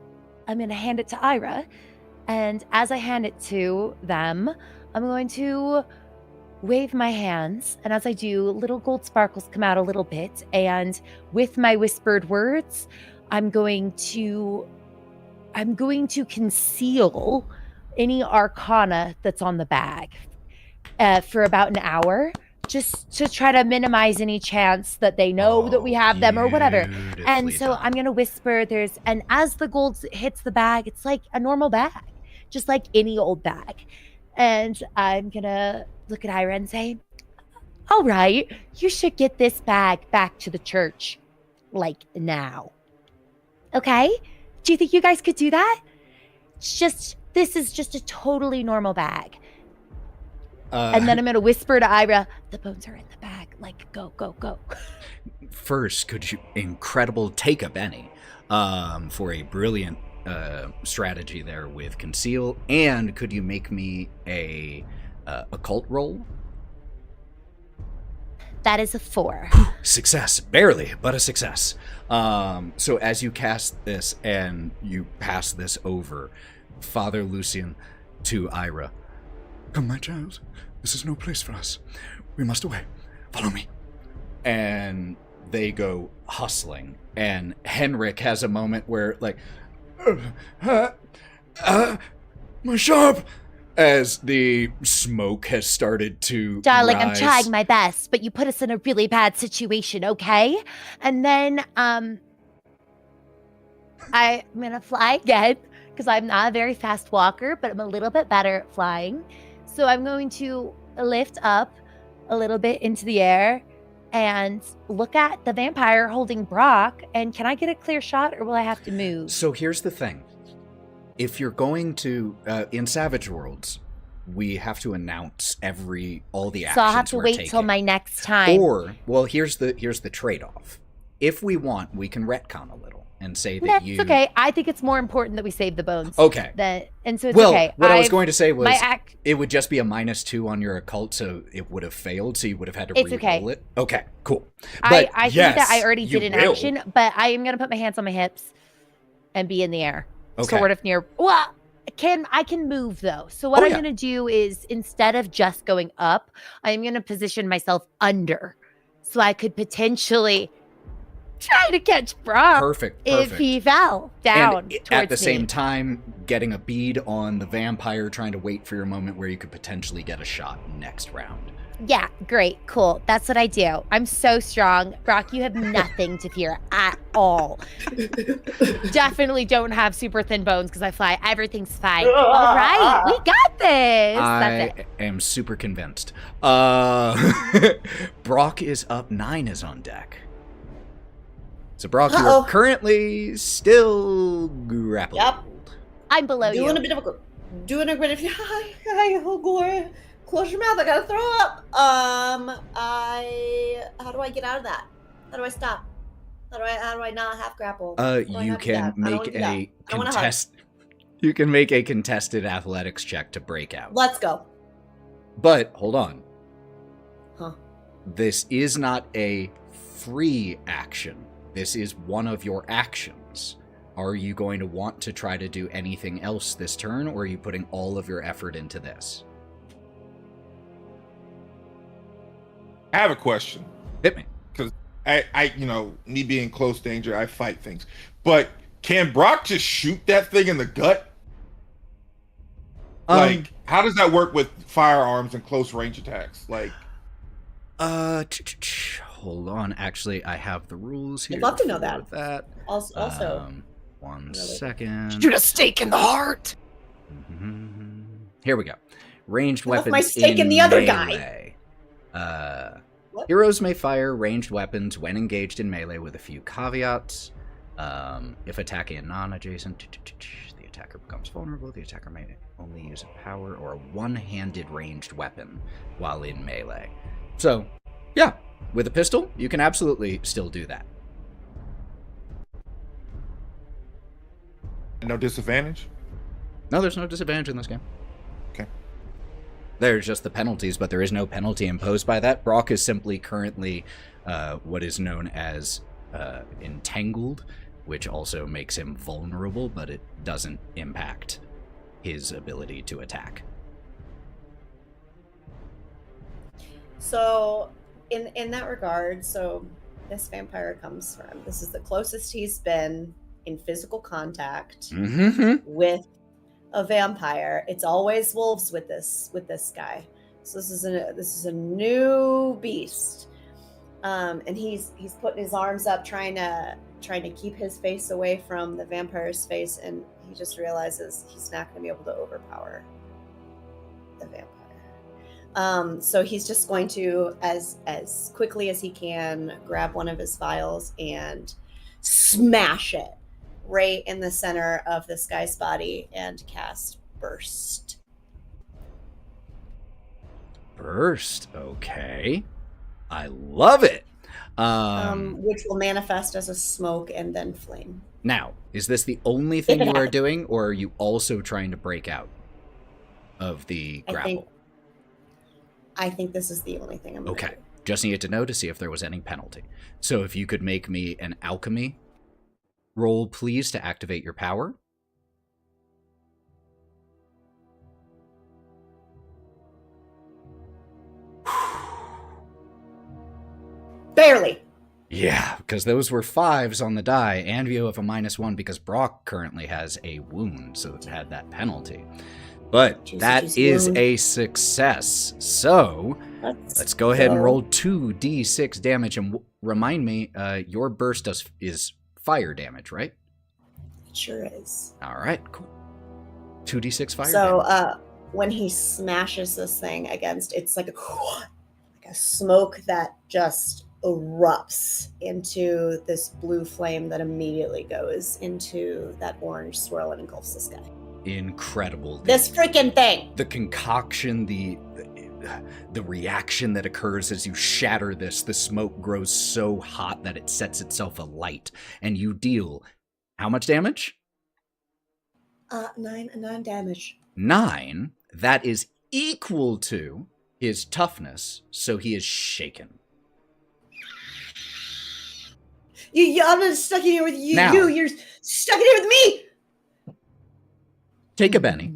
gonna hand it to Ira, and as I hand it to them, I'm going to wave my hands, and as I do, little gold sparkles come out a little bit, and with my whispered words, I'm going to conceal any arcana that's on the bag for about an hour, just to try to minimize any chance that they know that we have them or whatever. And so Beautifully I'm going to whisper, and as the gold hits the bag, it's like a normal bag, just like any old bag. And I'm going to look at Ira and say, all right, you should get this bag back to the church, like now. Okay? Do you think you guys could do that? This is just a totally normal bag. And then I'm going to whisper to Ira, the bones are in the bag. Like, go, go, go. First, could you, incredible take-up, Benny, for a brilliant strategy there with conceal, and could you make me a occult roll? That is a 4. Success, barely, but a success. So as you cast this and you pass this over, Father Lucian to Ira, "Come, my child, this is no place for us. We must away. Follow me." And they go hustling, and Henrik has a moment where, like, my sharp, as the smoke has started to Darling, rise. I'm trying my best, but you put us in a really bad situation, okay? And then, I'm gonna fly again, because I'm not a very fast walker, but I'm a little bit better at flying. So I'm going to lift up a little bit into the air and look at the vampire holding Brawk, and can I get a clear shot, or will I have to move? So here's the thing. If you're going to, in Savage Worlds, we have to announce all the actions So I'll have to we're wait taking. till my next time. Or, well, here's the trade-off. If we want, we can retcon a little and say that That's you... okay. I think it's more important that we save the bones. Okay. And so it's Well, okay. what I was going to say was my it would just be a -2 on your occult, so it would have failed, so you would have had to It's re-roll okay. it. Okay, cool. But I think yes, that I already you did an will. action, but I am going to put my hands on my hips and be in the air. Okay. Sort of near... Well, I can move, though. So what Oh, I'm yeah. going to do is, instead of just going up, I'm going to position myself under, so I could potentially try to catch Brawk Perfect. if he fell down And towards at the me. same time, getting a bead on the vampire, trying to wait for your moment where you could potentially get a shot next round. Yeah, great, cool. That's what I do. I'm so strong. Brawk, you have nothing to fear at all. Definitely don't have super thin bones because I fly. Everything's fine. All right, we got this. That's it. I am super convinced. Brawk is up, Nyne is on deck. So Brawk, you are currently still grappled. Yep. I'm below you. Doing a bit of hi, oh, Gloria. Close your mouth. I gotta throw up. How do I get out of that? How do I stop? How do I not have grapple? You can make a You can make a contested athletics check to break out. Let's go. But hold on. Huh. This is not a free action. This is one of your actions. Are you going to want to try to do anything else this turn, or are you putting all of your effort into this? I have a question. Hit me. Because I, me being close danger, I fight things. But can Brawk just shoot that thing in the gut? Like, how does that work with firearms and close range attacks? Like, hold on. Actually, I have the rules here. I'd love to know for that. Also, one second. Shoot a stake in the heart. Here we go. Ranged I left weapons. my stake in the other guy. What? Heroes may fire ranged weapons when engaged in melee with a few caveats. If attacking a non-adjacent, the attacker becomes vulnerable. The attacker may only use a power or a one-handed ranged weapon while in melee. So, yeah, with a pistol, you can absolutely still do that. no disadvantage? No, there's no disadvantage in this game. Okay. There's just the penalties, but there is no penalty imposed by that. Brawk is simply currently what is known as entangled, which also makes him vulnerable, but it doesn't impact his ability to attack. So, in that regard, so this vampire comes from, this is the closest he's been in physical contact with a vampire. It's always wolves with this guy. So this is a new beast, and he's putting his arms up, trying to keep his face away from the vampire's face, and he just realizes he's not going to be able to overpower the vampire. So he's just going to, as quickly as he can, grab one of his vials and smash it right in the center of this guy's body and cast Burst. Burst, okay. I love it. Which will manifest as a smoke and then flame. Now, is this the only thing you are doing, or are you also trying to break out of the grapple? I think this is the only thing I'm going to do. Just needed to know to see if there was any penalty. So if you could make me an alchemy roll, please, to activate your power. Barely. Yeah, because those were 5s on the die, and you have a -1 because Brawk currently has a wound, so it had that penalty. But that is a success. So let's go ahead and roll 2d6 damage, and remind me, your burst is fire damage, right? It sure is. All right, cool. 2d6 fire damage. So when he smashes this thing against, it's like a smoke that just erupts into this blue flame that immediately goes into that orange swirl and engulfs this guy. Incredible. This freaking thing. The concoction, the reaction that occurs as you shatter this, the smoke grows so hot that it sets itself alight, and you deal how much damage? 9 damage. 9. That is equal to his toughness, so he is shaken. I'm not stuck in here with you. Now, You're stuck in here with me. Take a Benny.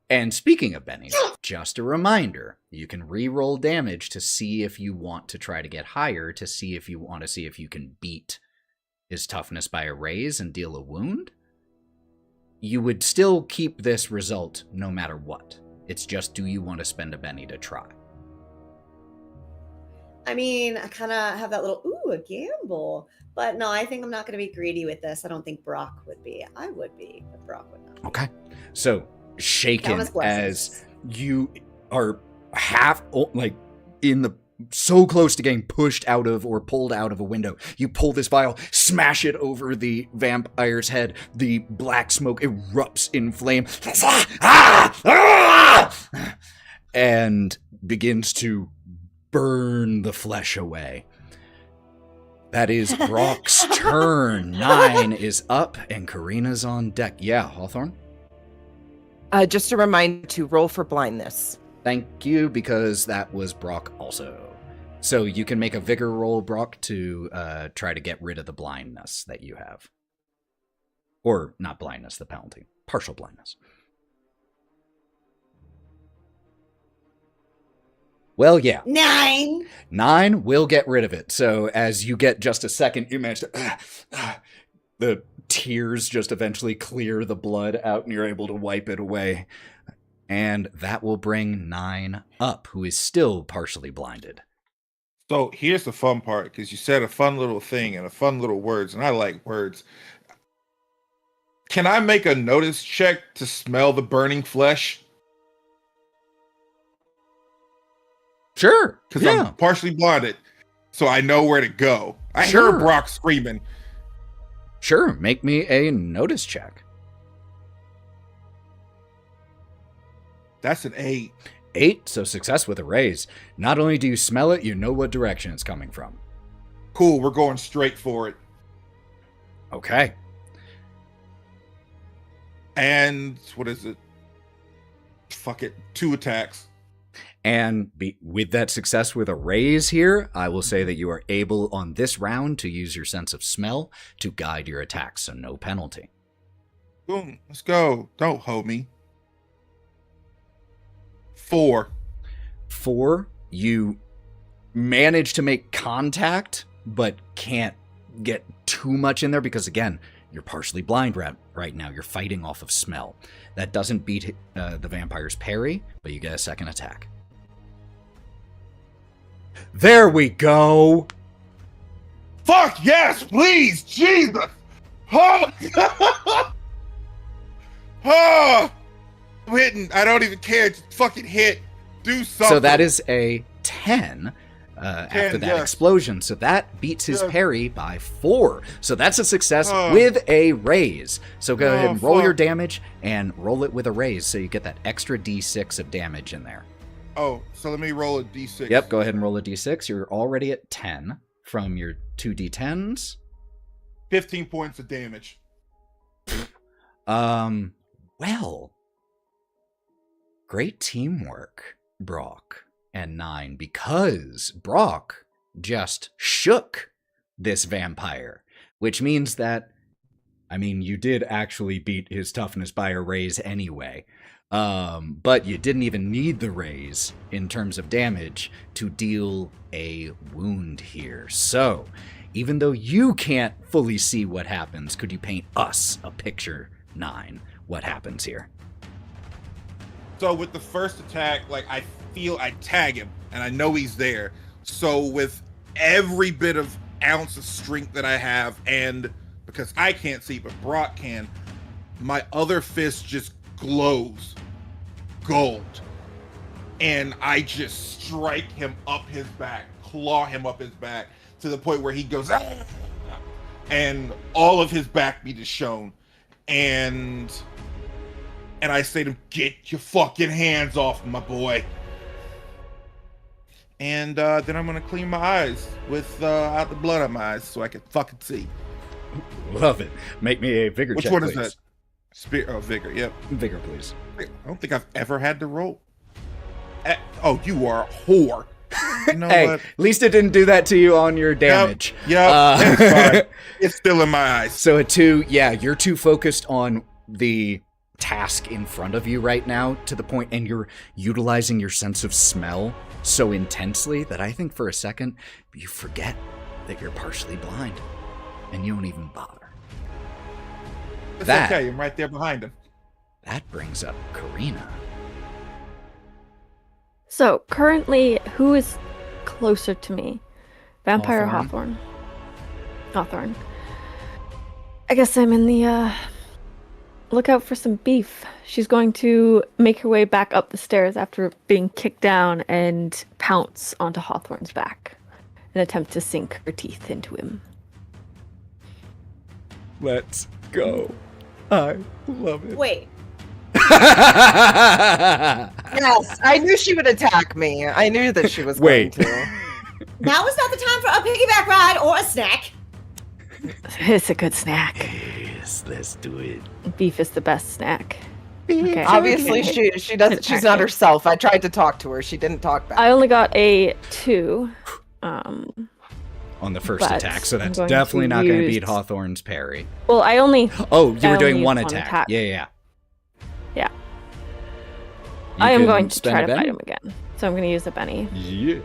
And speaking of Bennies, just a reminder, you can re-roll damage to see if you want to try to get higher, to see if you can beat his toughness by a raise and deal a wound. You would still keep this result no matter what. It's just, do you want to spend a Benny to try? I mean, I kind of have that little, a gamble. But no, I think I'm not going to be greedy with this. I don't think Brawk would be. I would be, but Brawk would not. Okay. So, shaken as you are so close to getting pushed out of or pulled out of a window. You pull this vial, smash it over the vampire's head. The black smoke erupts in flame and begins to burn the flesh away. That is Brawk's turn. Nyne is up and Karina's on deck. Yeah, Hawthorne? Just a reminder to roll for blindness. Thank you, because that was Brawk also. So you can make a vigor roll, Brawk, to try to get rid of the blindness that you have. Or not blindness, the penalty. Partial blindness. Well, yeah. 9. 9 will get rid of it. So as you get just a second, you manage to... the tears just eventually clear the blood out and you're able to wipe it away. And that will bring Nyne up, who is still partially blinded. So here's the fun part, because you said a fun little thing and a fun little words, and I like words. Can I make a notice check to smell the burning flesh? Sure. Because I'm partially blinded, so I know where to go. I heard Brawk screaming. Sure, make me a notice check. That's an 8. 8, so success with a raise. Not only do you smell it, you know what direction it's coming from. Cool, we're going straight for it. Okay. And what is it? Fuck it, 2 attacks. And with that success with a raise here, I will say that you are able on this round to use your sense of smell to guide your attacks, so no penalty. Boom, let's go. Don't hold me. 4. 4, you manage to make contact, but can't get too much in there because, again, you're partially blind right now. You're fighting off of smell. That doesn't beat the vampire's parry, but you get a second attack. There we go. Fuck yes, please, Jesus. Oh, oh. I'm hitting. I don't even care. Just fucking hit. Do something. So that is a 10. after that yes. explosion. So that beats his Yes. parry by 4. So that's a success with a raise. So go ahead and roll your damage and roll it with a raise so you get that extra d6 of damage in there. Oh, so let me roll a d6. Yep, go ahead and roll a d6. You're already at 10 from your 2 d10s. 15 points of damage. Well, great teamwork, Brawk and Nyne, because Brawk just shook this vampire, which means that, I mean, you did actually beat his toughness by a raise anyway, but you didn't even need the raise in terms of damage to deal a wound here. So, even though you can't fully see what happens, could you paint us a picture, Nyne, what happens here? So with the first attack, like I feel I tag him and I know he's there. So with every bit of ounce of strength that I have, and because I can't see but Brawk can, my other fist just glows gold. And I just strike him up his back, claw him up his back to the point where he goes, "Ah!" And all of his back meat is shown. And I say to him, "Get your fucking hands off my boy." And then I'm gonna clean my eyes with out the blood on my eyes so I can fucking see. Love it. Make me a vigor Which check, one please. is that? Vigor. Yep. Vigor, please. I don't think I've ever had to roll. Oh, you are a whore. You know Hey, what? at least it didn't do that to you on your damage. Yep, it's fine. It's still in my eyes. So a 2, yeah, you're too focused on the task in front of you right now to the point, and you're utilizing your sense of smell so intensely that I think for a second you forget that you're partially blind, and you don't even bother. It's That- okay. I'm right there behind him. That brings up Karina. So currently, who is closer to me? Vampire or Hawthorne. Hawthorne. I guess I'm in the look out for some beef. She's going to make her way back up the stairs after being kicked down and pounce onto Hawthorne's back and attempt to sink her teeth into him. Let's go. I love it. Wait, Yes, I knew she would attack me. I knew that she was Wait. going to. now is not the time for a piggyback ride or a snack. It's a good snack. Yes, let's do it. Beef is the best snack. Okay. Obviously, she doesn't. She's not herself. I tried to talk to her. She didn't talk back. I only got a 2. On the first But attack, so I'm that's going to definitely not going to beat use- Hawthorne's parry. Well, I only Oh, you I were doing only one used one attack. attack. Yeah. Yeah. You I am can going to spend try a to fight Benny? him again. So I'm going to use a Benny. Yeah.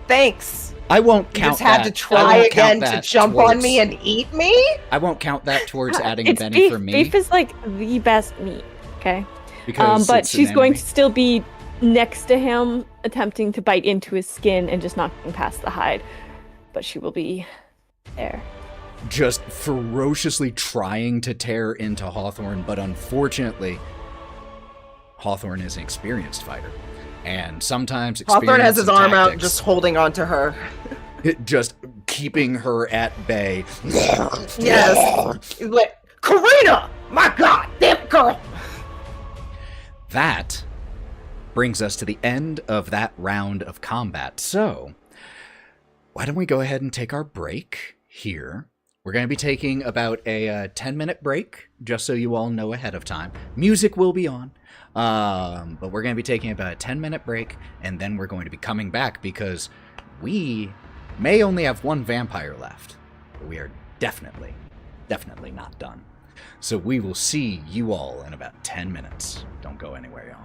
Thanks. I won't You count just had that. to I try won't count again to that jump towards- on me and eat me? I won't count that towards adding a It's Benny beef. for me. Beef is like the best meat. Okay. because But it's an she's going enemy. to still be next to him, attempting to bite into his skin and just not getting past the hide. But she will be there. just ferociously trying to tear into Hawthorne, but unfortunately, Hawthorne is an experienced fighter. And sometimes Hawthorne has his arm out, tactics, just holding on to her. just keeping her at bay. Yes. He's like, Karina! My god, damn girl! That brings us to the end of that round of combat. So, why don't we go ahead and take our break here? We're going to be taking about a 10-minute break, just so you all know ahead of time. Music will be on, but we're going to be taking about a 10-minute break, and then we're going to be coming back because we may only have one vampire left, but we are definitely not done. So we will see you all in about 10 minutes. Don't go anywhere, y'all.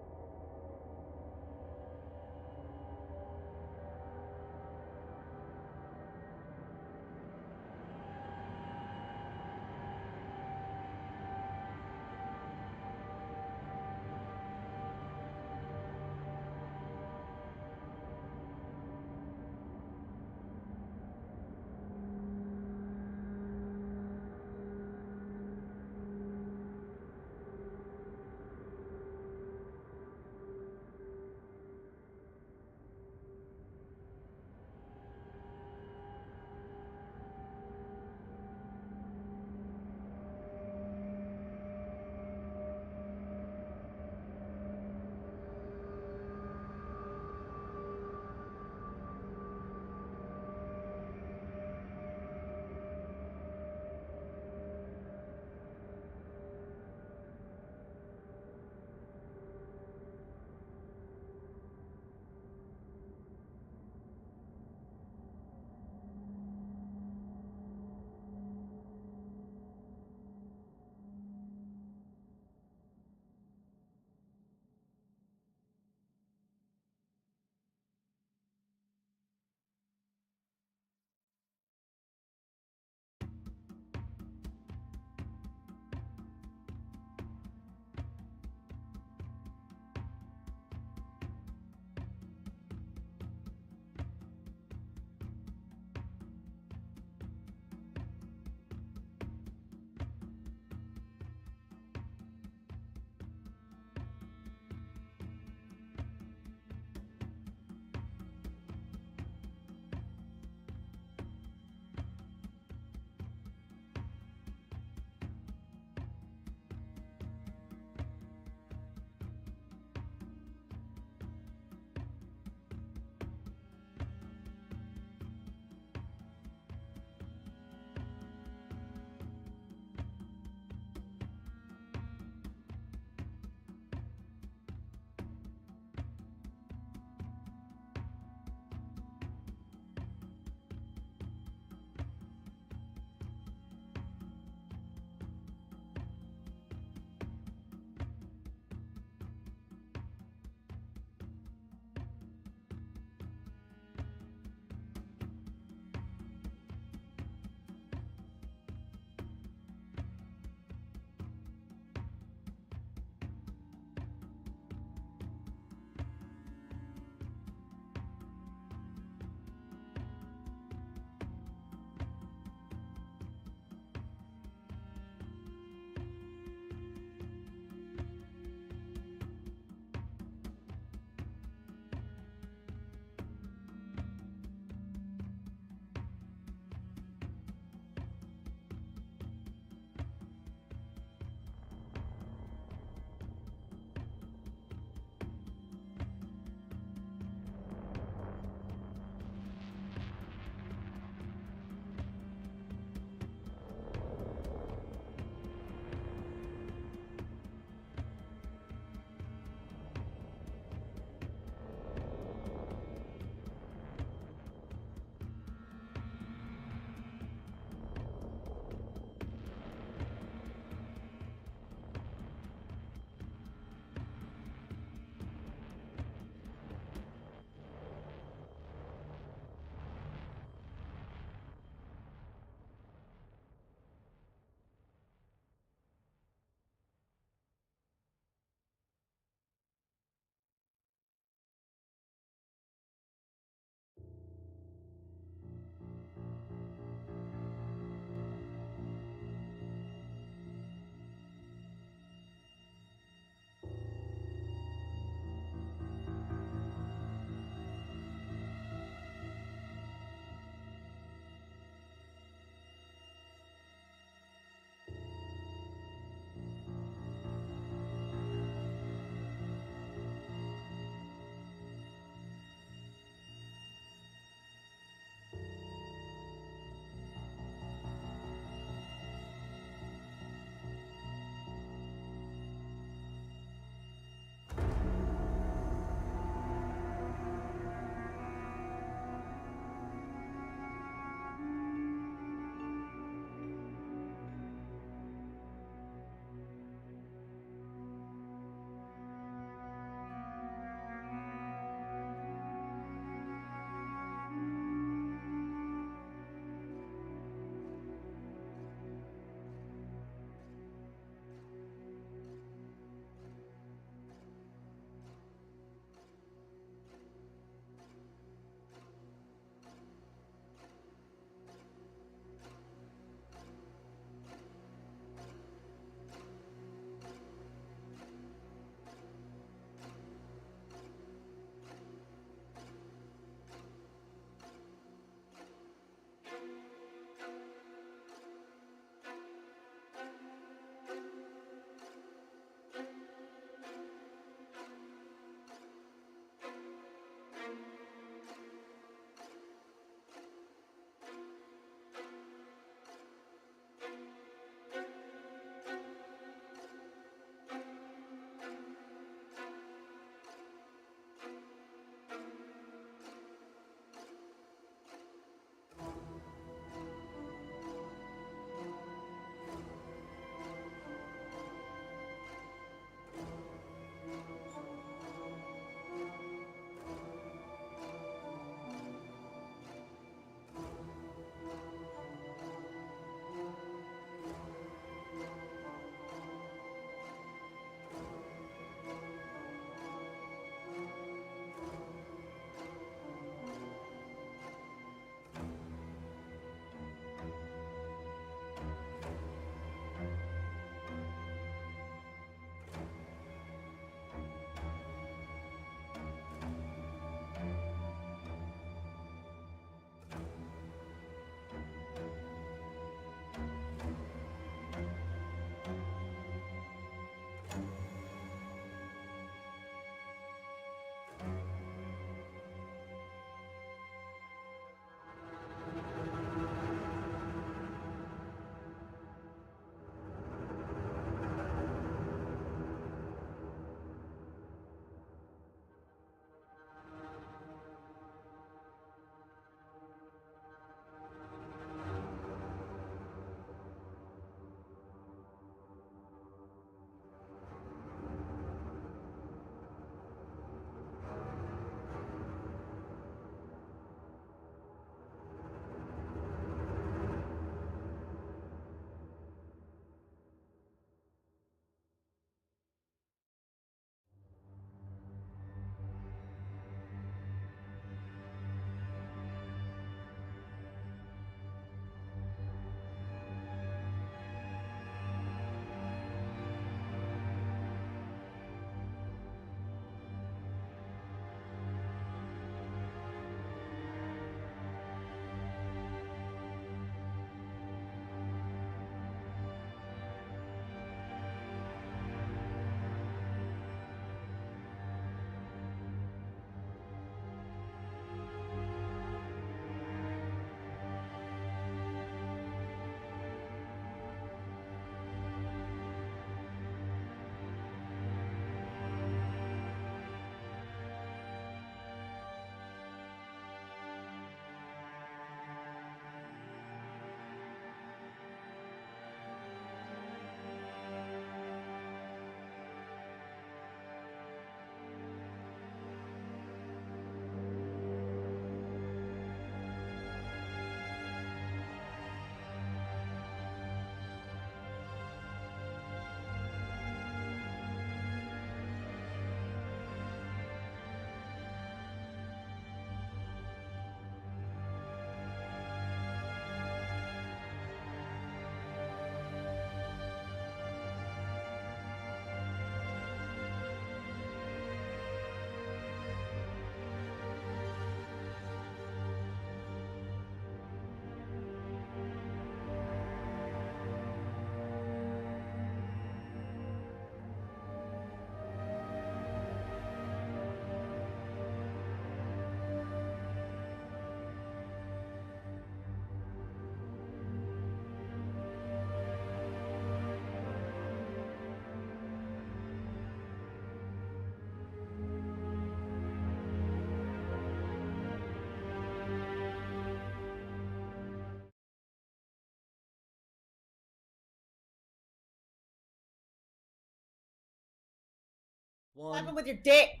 What happened with your dick?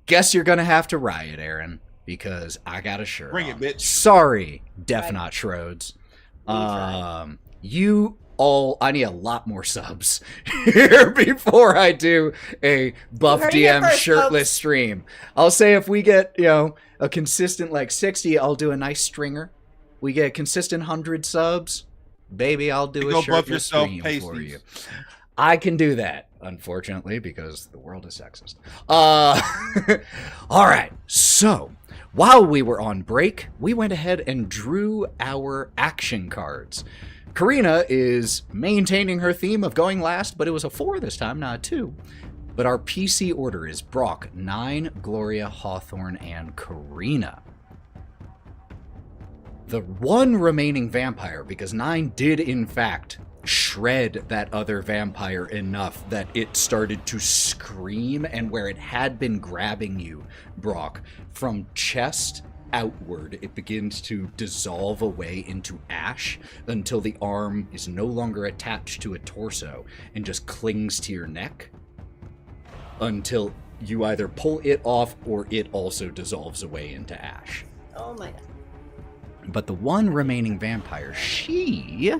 Guess you're gonna have to riot, Aaron, because I got a shirt Bring on. it, bitch. Sorry, Def Right. Not Shrodes. Right. You all, I need a lot more subs here before I do a Buff You heard it here DM first, shirtless folks. stream. I'll say if we get, a consistent like 60, I'll do a nice stringer. We get a consistent 100 subs, baby, I'll do You a go buff shirtless yourself, stream for pasties. you. I can do that, unfortunately, because the world is sexist. All right, so while we were on break, we went ahead and drew our action cards. Karina is maintaining her theme of going last, but it was a 4 this time, not a 2. But our PC order is Brawk, Nyne, Gloria, Hawthorne, and Karina. The one remaining vampire, because Nyne did in fact shred that other vampire enough that it started to scream, and where it had been grabbing you, Brawk, from chest outward, it begins to dissolve away into ash until the arm is no longer attached to a torso and just clings to your neck until you either pull it off or it also dissolves away into ash. Oh my god. But the one remaining vampire, she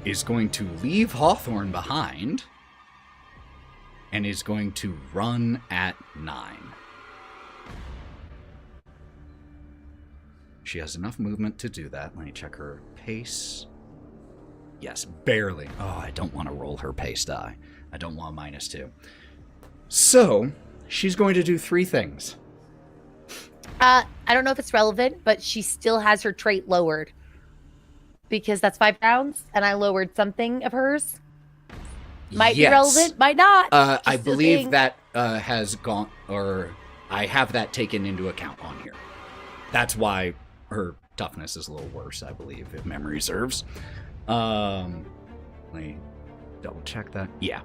is going to leave Hawthorne behind and is going to run at Nyne. She has enough movement to do that. Let me check her pace. Yes, barely. Oh, I don't want to roll her pace die. I don't want -2. So, she's going to do 3 things. I don't know if it's relevant, but she still has her trait lowered. Because that's 5 rounds, and I lowered something of hers. Might be relevant, might not. I Just believe saying. that has gone, or I have that taken into account on here. That's why her toughness is a little worse, I believe, if memory serves. Let me double check that. Yeah.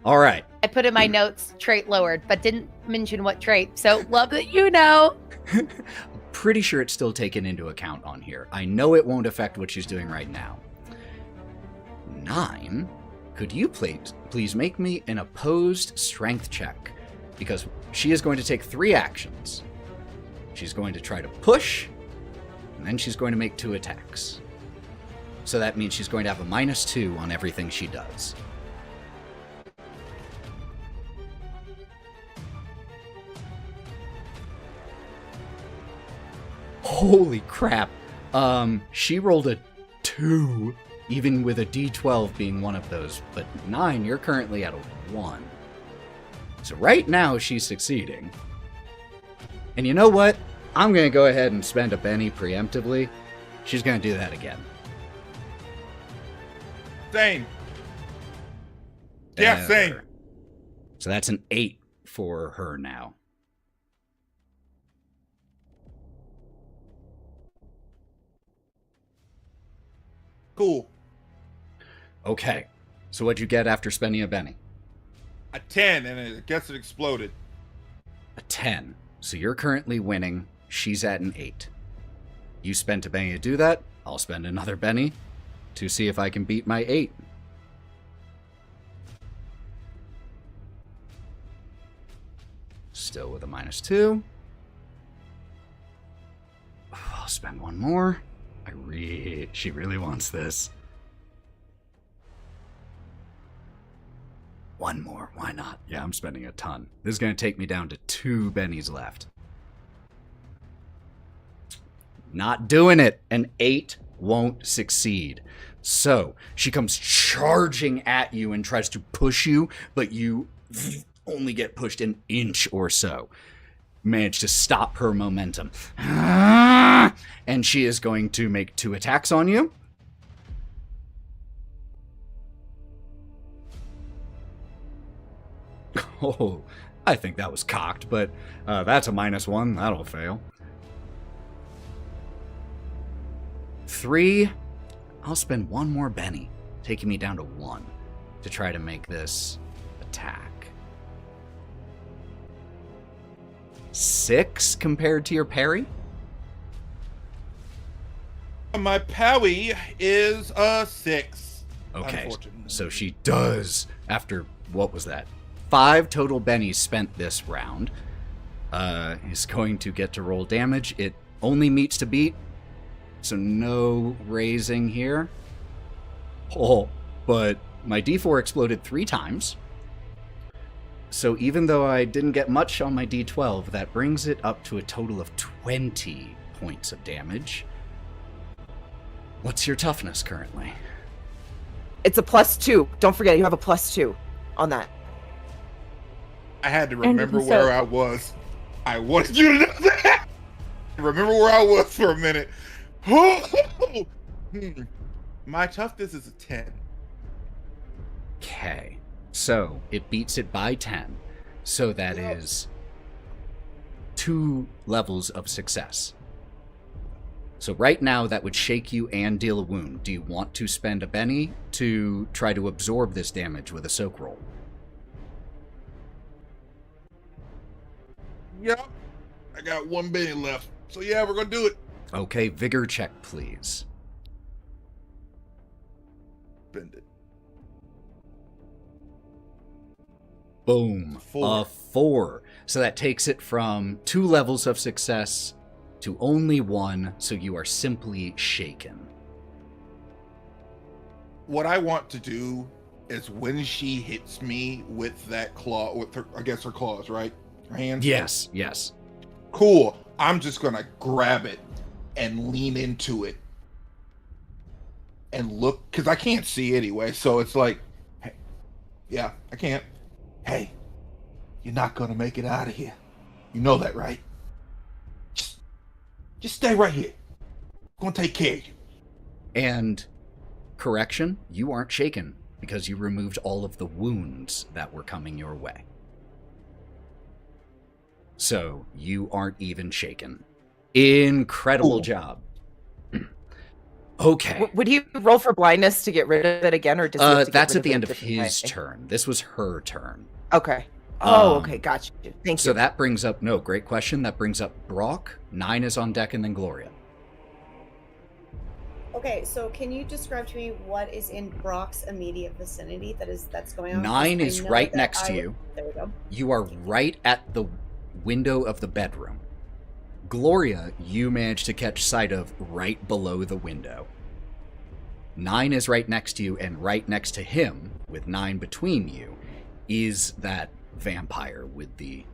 All right. I put in my notes, trait lowered, but didn't mention what trait. So love that you know. Pretty sure it's still taken into account on here. I know it won't affect what she's doing right now. Nyne, could you please make me an opposed strength check? Because she is going to take 3 actions. She's going to try to push, and then she's going to make 2 attacks. So that means she's going to have a -2 on everything she does. Holy crap. She rolled a 2, even with a D12 being one of those. But Nyne, you're currently at a 1. So right now, she's succeeding. And you know what? I'm going to go ahead and spend a Benny preemptively. She's going to do that again. Same. Yeah, same. Never. So that's an 8 for her now. Cool. Okay. So what'd you get after spending a Benny? A 10, and I guess it exploded. A 10. So you're currently winning. She's at an 8. You spent a Benny to do that. I'll spend another Benny to see if I can beat my 8. Still with a -2. I'll spend one more. She really wants this. One more, why not? Yeah, I'm spending a ton. This is going to take me down to 2 bennies left. Not doing it. An 8 won't succeed. So, she comes charging at you and tries to push you, but you only get pushed an inch or so. Manage to stop her momentum. And she is going to make 2 attacks on you. Oh, I think that was cocked, but that's a -1. That'll fail. 3. I'll spend one more Benny, taking me down to 1 to try to make this attack. 6 compared to your parry? My Powie is a 6. Okay, Unfortunately. so she does, after, what was that? 5 total bennies spent this round, is going to get to roll damage. It only meets to beat, so no raising here. Oh, but my D4 exploded 3 times. So even though I didn't get much on my D12, that brings it up to a total of 20 points of damage. What's your toughness currently? It's a +2. Don't forget, you have a +2 on that. I had to remember so- where I was. I wanted you to know that. Remember where I was for a minute. My toughness is a 10. Okay, so it beats it by 10. So that is 2 levels of success. So right now that would shake you and deal a wound. Do you want to spend a Benny to try to absorb this damage with a soak roll? Yep. I got 1 Benny left. So yeah, we're gonna do it. Okay, vigor check, please. Bend it. Boom. 4. A 4. So that takes it from 2 levels of success to only 1, so you are simply shaken. What I want to do is when she hits me with that claw, with her, I guess her claws, right? Her hands? Yes, yes. Cool. I'm just gonna grab it and lean into it and look, because I can't see anyway. So it's like, hey, yeah, I can't. Hey, you're not gonna make it out of here. You know that, right? Just stay right here. I'm gonna take care of you. And, correction, you aren't shaken because you removed all of the wounds that were coming your way. So, you aren't even shaken. Incredible Ooh. job. Okay. Would he roll for blindness to get rid of it again, or does he have to get That's rid at the it end of a different his way? turn. This was her turn. Okay. Oh, Um, okay, gotcha. Thank So you. that brings up, no, great question. That brings up Brawk. Nyne is on deck, and then Gloria. Okay, so can you describe to me what is in Brawk's immediate vicinity that's going on? Nyne Because is I know right that next to you. There we go. You are right at the window of the bedroom. Gloria, you managed to catch sight of right below the window. Nyne is right next to you, and right next to him, with Nyne between you, is that vampire with the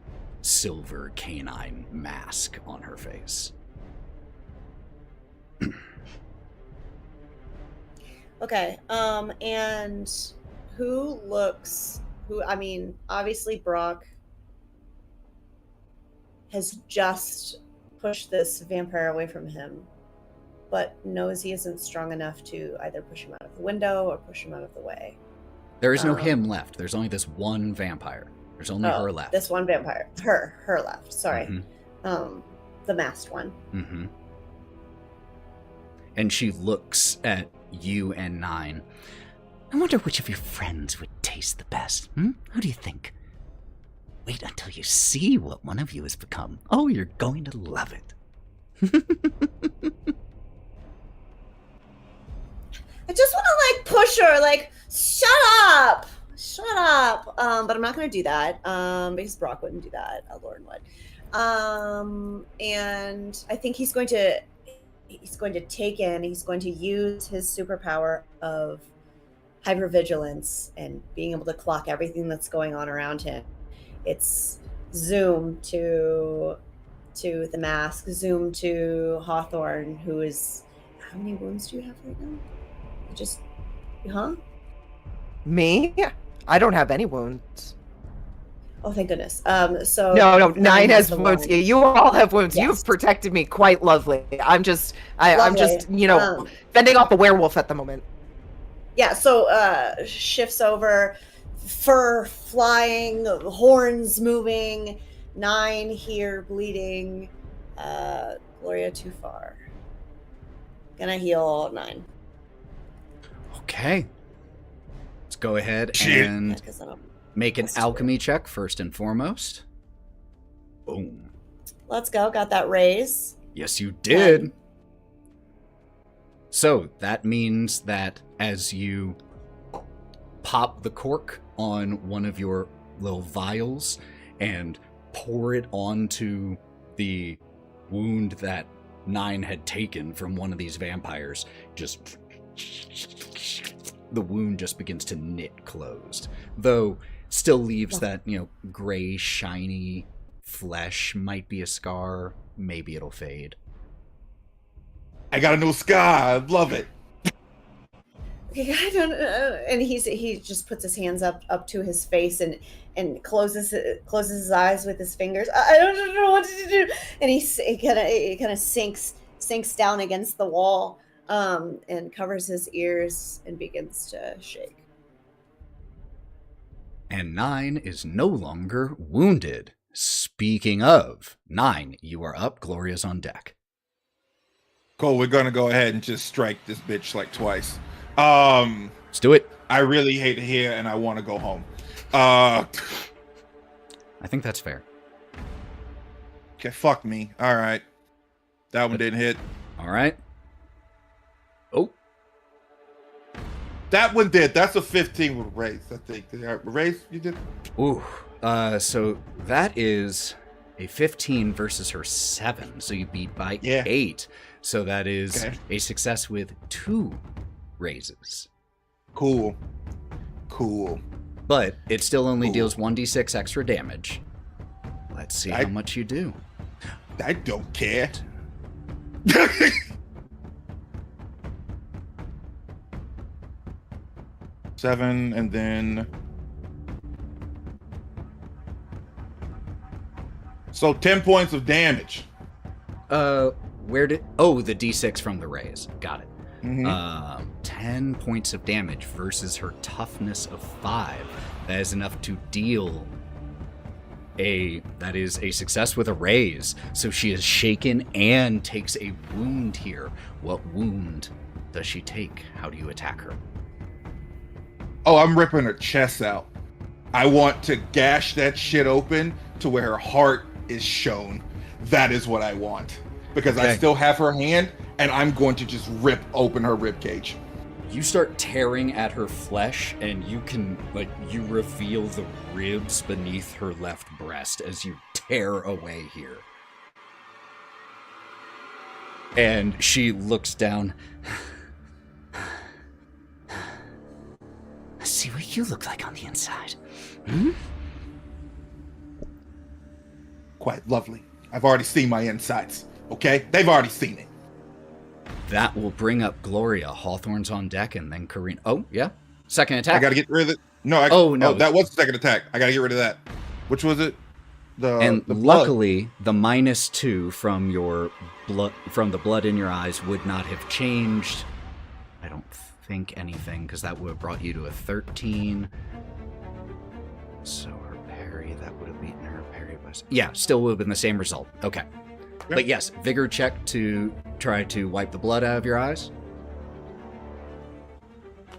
silver canine mask on her face. Okay, and obviously Brawk has just pushed this vampire away from him, but knows he isn't strong enough to either push him out of the window or push him out of the way. There is no him left. There's only this one vampire. There's only her left. This one vampire. Her left. Sorry. Mhm. The masked one. Mm-hmm. And she looks at you and Nyne. I wonder which of your friends would taste the best. Who do you think? Wait until you see what one of you has become. Oh, you're going to love it. I just want to push her, shut up, but I'm not going to do that, because Brawk wouldn't do that. Lauren would. And I think he's going to use his superpower of hypervigilance and being able to clock everything that's going on around him. It's zoom to the mask, zoom to Hawthorne, who is, how many wounds do you have right now? Me? I don't have any wounds. Oh, thank goodness. No, Nyne has the wounds. one. Yeah, you all have wounds. Yes. You've protected me quite lovely. I'm just Lovely. fending off a werewolf at the moment. Yeah, so shifts over, fur flying, horns moving, Nyne here bleeding, Gloria too far. Gonna heal Nyne. Okay. Let's go ahead Shit. and Yeah, 'cause I don't- make an Let's do alchemy check first and foremost. Boom. Let's go. Got that raise. Yes, you did. So that means that as you pop the cork on one of your little vials and pour it onto the wound that Nyne had taken from one of these vampires. Just the wound just begins to knit closed, though still leaves that, gray, shiny flesh. Might be a scar. Maybe it'll fade. I got a new scar. I love it. Okay, I don't know. And he just puts his hands up to his face and closes his eyes with his fingers. I don't know what to do. And he kind of sinks down against the wall, and covers his ears and begins to shake. And Nyne is no longer wounded. Speaking of, Nyne, you are up. Gloria's on deck. Cool, we're gonna go ahead and just strike this bitch like twice. Let's do it. I really hate it here and I want to go home. I think that's fair. Okay, fuck me. All right. That one didn't hit. All right. Oh. That one did. That's a 15 with raise, I think. Raise, you did? Ooh. So that is a 15 versus her 7. So you beat by 8. So that is a success with 2 raises. Cool. But it still only deals 1d6 extra damage. Let's see how much you do. I don't care. 7 and then... So 10 points of damage. Where did... Oh, the d6 from the raise. Got it. Mm-hmm. 10 points of damage versus her toughness of 5. That is enough to deal that is a success with a raise. So she is shaken and takes a wound here. What wound does she take? How do you attack her? Oh, I'm ripping her chest out. I want to gash that shit open to where her heart is shown. That is what I want. Because I still have her hand, and I'm going to just rip open her rib cage. You start tearing at her flesh, and you can, you reveal the ribs beneath her left breast as you tear away here. And she looks down. Let's see what you look like on the inside. Quite lovely. I've already seen my insides, okay? They've already seen it. That will bring up Gloria. Hawthorne's on deck, and then Karina. Oh, yeah. Second attack. I gotta get rid of it. No, no. That was the second attack. I gotta get rid of that. Which was it? The luckily, the -2 from your blood, from the blood in your eyes, would not have changed. I don't think anything, because that would have brought you to a 13. So her parry, that would have beaten her parry. Yeah, still would have been the same result. Okay. Yep. But yes, vigor check to try to wipe the blood out of your eyes.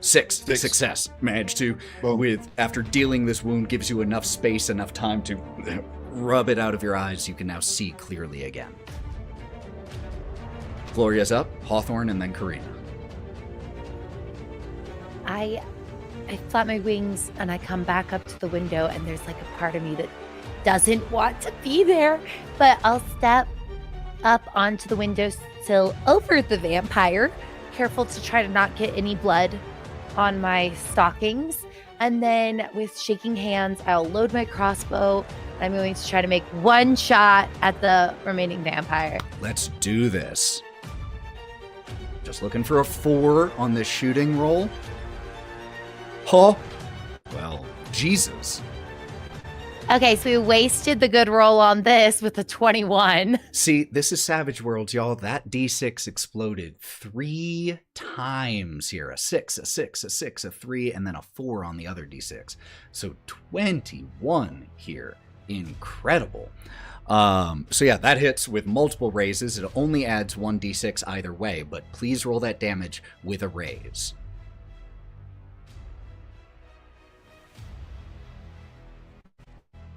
6. Success. Managed to, after dealing this wound, gives you enough space, enough time to rub it out of your eyes. You can now see clearly again. Gloria's up, Hawthorne, and then Karina. I flap my wings and I come back up to the window, and there's a part of me that doesn't want to be there, but I'll step up onto the windowsill over the vampire, careful to try to not get any blood on my stockings. And then with shaking hands, I'll load my crossbow. I'm going to try to make one shot at the remaining vampire. Let's do this. Just looking for a 4 on this shooting roll. Huh? Well, Jesus. Okay, so we wasted the good roll on this with a 21. See, this is Savage Worlds, y'all. That D6 exploded 3 times here. A 6, a 6, a 6, a 3, and then a 4 on the other D6. So 21 here. Incredible. So yeah, that hits with multiple raises. It only adds 1 D6 either way, but please roll that damage with a raise.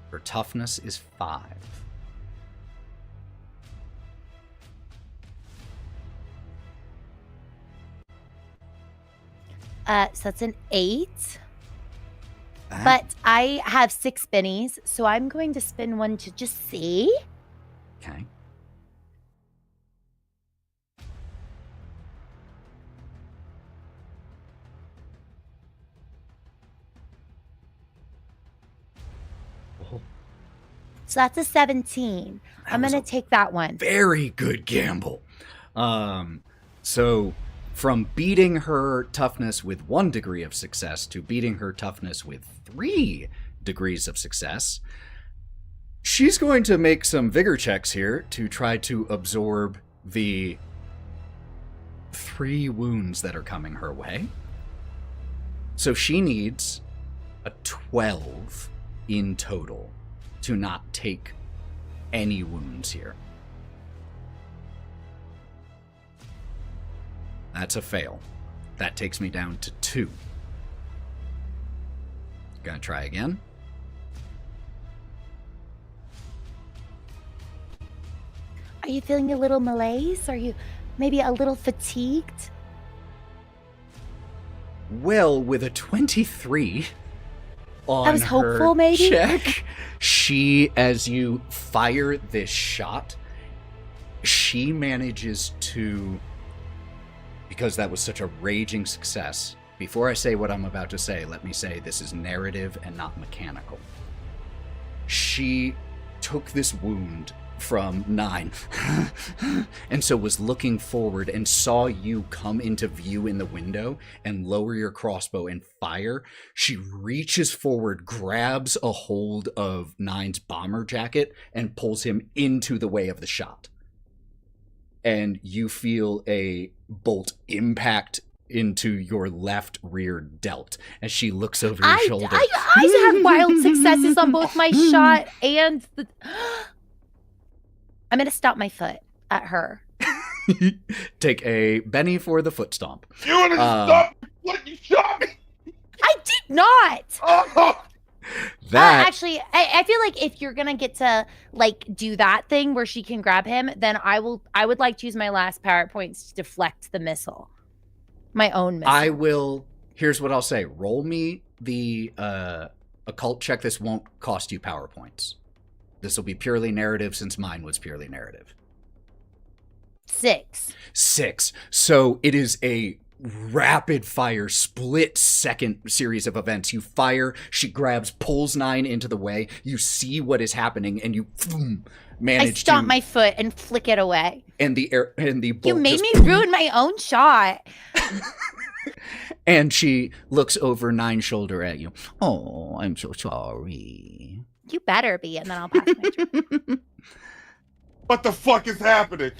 Her toughness is 5. So that's an 8. But I have 6 bennies, so I'm going to spin one to just see. Okay. So that's a 17. I'm going to take that one. Very good gamble. So from beating her toughness with 1 degree of success to beating her toughness with 3 degrees of success, she's going to make some vigor checks here to try to absorb the 3 wounds that are coming her way. So she needs a 12 in total to not take any wounds here. That's a fail. That takes me down to 2. Gonna try again. Are you feeling a little malaise? Are you maybe a little fatigued? Well, with a 23 on I was hopeful, maybe? check, she, as you fire this shot, she manages to, because that was such a raging success, before I say what I'm about to say, let me say this is narrative and not mechanical. She took this wound from Nyne and so was looking forward and saw you come into view in the window and lower your crossbow and fire. She reaches forward, grabs a hold of Nyne's bomber jacket and pulls him into the way of the shot. And you feel a bolt impact into your left rear delt as she looks over your shoulder. I have wild successes on both my shot and the... I'm going to stop my foot at her. Take a Benny for the foot stomp. You want to stop what you shot me? I did not! Oh! That actually, I feel like if you're going to get to, like, do that thing where she can grab him, then I would like to use my last power points to deflect the missile. My own missile. I will... Here's what I'll say. Roll me the occult check. This won't cost you power points. This will be purely narrative since mine was purely narrative. 6. So it is a rapid fire, split second series of events. You fire, she grabs, pulls Nyne into the way. You see what is happening, and you manage to... I stomp my foot and flick it away. And the bolt You made just... me ruin my own shot. And she looks over Nyne's shoulder at you. Oh, I'm so sorry. You better be, and then I'll pass my turn. What the fuck is happening?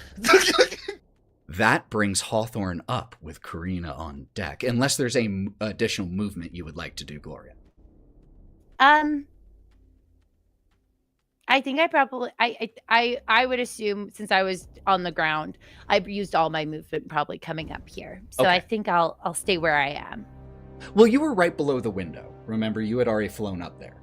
That brings Hawthorne up with Karina on deck, unless there's a additional movement you would like to do, Gloria. I think I probably I would assume, since I was on the ground, I've used all my movement probably coming up here. So Okay. I think I'll stay where I am. Well, you were right below the window. Remember, you had already flown up there.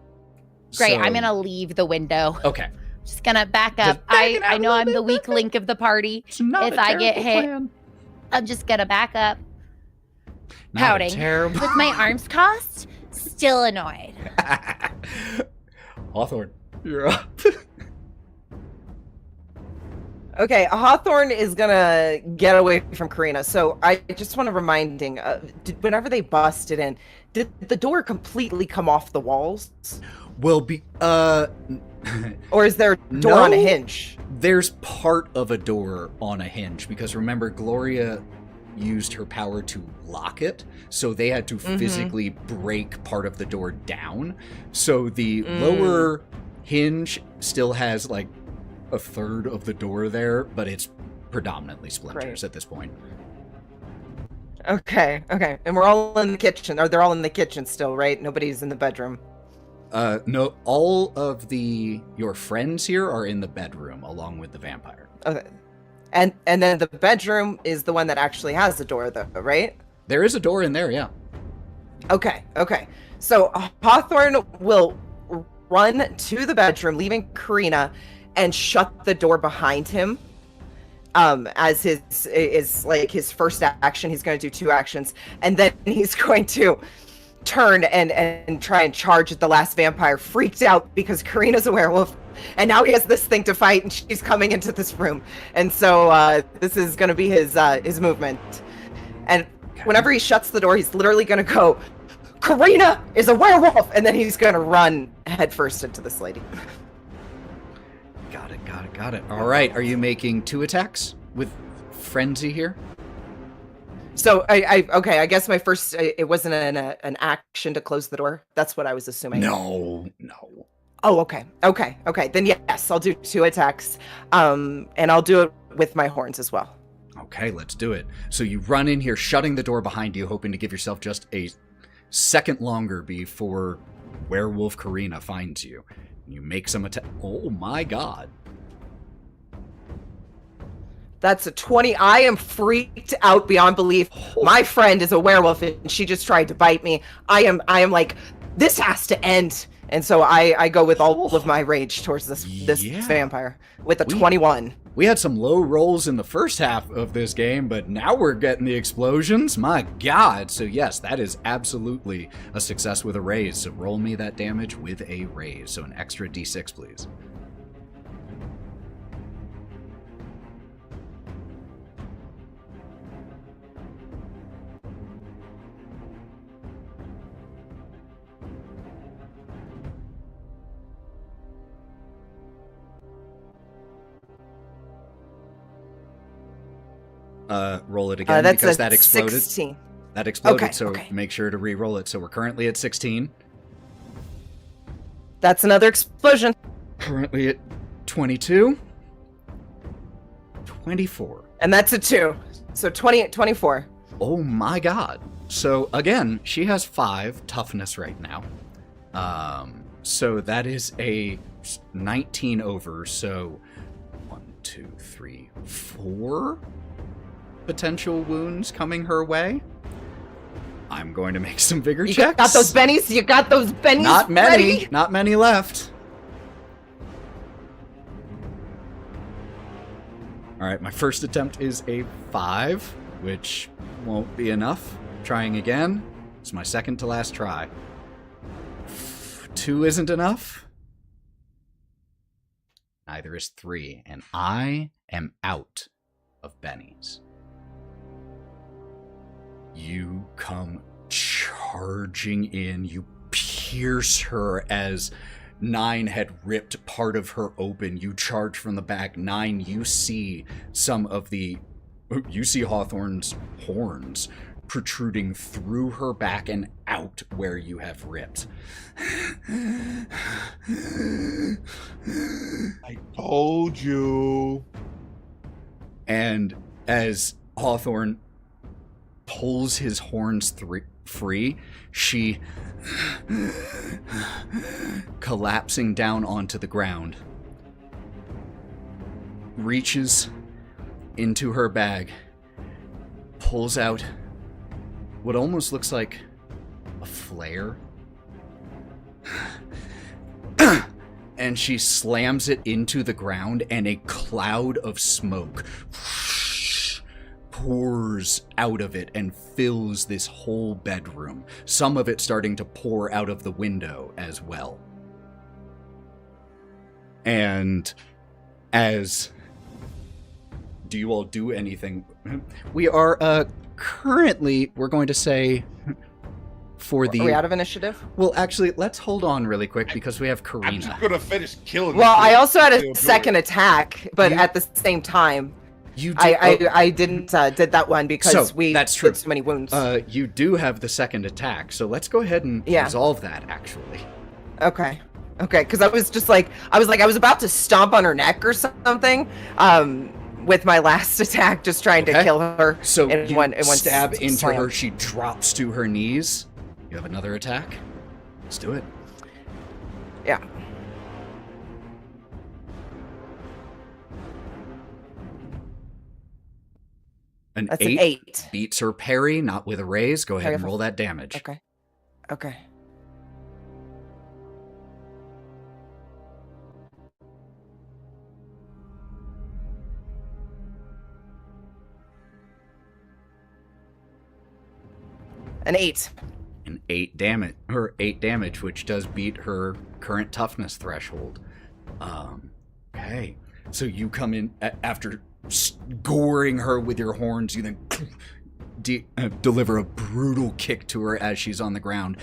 Great, So- I'm gonna leave the window. Okay. Just gonna back up. Just backing out I a know little I'm bit. the weak link of the party. It's not If a I get terrible hit, plan. I'm just gonna back up, Not a pouting. terrible... with my arms crossed, still annoyed. Hawthorne, you're up. Okay, Hawthorne is gonna get away from Karina. So I just want to reminding, whenever they busted in, did the door completely come off the walls, Will be or is there a door on a hinge? There's part of a door on a hinge because remember, Gloria used her power to lock it, so they had to physically break part of the door down. So the lower hinge still has like a third of the door there, but it's predominantly splinters at this point. Okay, and we're all in the kitchen. Or they're all in the kitchen still, right? Nobody's in the bedroom. No, all of your friends here are in the bedroom along with the vampire. Okay, and then the bedroom is the one that actually has the door, though, right? There is a door in there, yeah. Okay. So Hawthorne will run to the bedroom, leaving Karina, and shut the door behind him. As his first action, he's going to do 2 actions, and then he's going to turn and try and charge at the last vampire, freaked out because Karina's a werewolf, and now he has this thing to fight, and she's coming into this room. And so this is going to be his movement. And whenever he shuts the door, he's literally going to go, Karina is a werewolf! And then he's going to run headfirst into this lady. Got it. All right, are you making 2 attacks with Frenzy here? So I guess my first, it wasn't an action to close the door. That's what I was assuming. No. Oh, okay. Then yes, I'll do 2 attacks, and I'll do it with my horns as well. Okay, let's do it. So you run in here, shutting the door behind you, hoping to give yourself just a second longer before werewolf Karina finds you. You make some attack. Oh my god. That's a 20. I am freaked out beyond belief. My friend is a werewolf and she just tried to bite me. I am like, this has to end. And so I go with all of my rage towards this vampire with a 21. We had some low rolls in the first half of this game, but now we're getting the explosions. My god. So yes, that is absolutely a success with a raise. So roll me that damage with a raise. So an extra d6, please. Roll it again because that exploded. 16. That exploded, Okay, so okay. make sure to re-roll it. So we're currently at 16. That's another explosion. Currently at 22. 24. And that's a 2. So 24. Oh my god. So again, she has 5 toughness right now. So that is a 19 over. So 1, 2, 3, 4 potential wounds coming her way. I'm going to make some vigor checks. You got those bennies? You got those bennies? Not many. Ready? Not many left. All right, my first attempt is a 5, which won't be enough. Trying again. It's my second to last try. 2 isn't enough. Neither is 3, and I am out of bennies. You come charging in. You pierce her as Nyne had ripped part of her open. You charge from the back. Nyne, you see Hawthorne's horns protruding through her back and out where you have ripped. I told you. And as Hawthorne pulls his horns free, she collapsing down onto the ground, reaches into her bag, pulls out what almost looks like a flare, and she slams it into the ground, and a cloud of smoke pours out of it and fills this whole bedroom, some of it starting to pour out of the window as well. And do you all do anything? We are currently, we're going to say, for the... Are we out of initiative? Well, actually, let's hold on really quick because we have I'm Karina. just gonna finish killing. Well, this I bitch. also had Still a do second it. attack, but at the same time, You do, I didn't did that one because we that's true. did so many wounds. You do have the second attack, so let's go ahead and resolve that, actually. Okay, because I was just like, I was about to stomp on her neck or something, with my last attack, just trying to kill her. So in you one stab into slam. her, she drops to her knees. You have another attack? Let's do it. Yeah. That's an 8. Beats her parry, not with a raise. Go ahead Parry and for- roll that damage. Okay. An 8. an 8 damage, which does beat her current toughness threshold. Okay, so you come in after goring her with your horns. You then deliver a brutal kick to her as she's on the ground,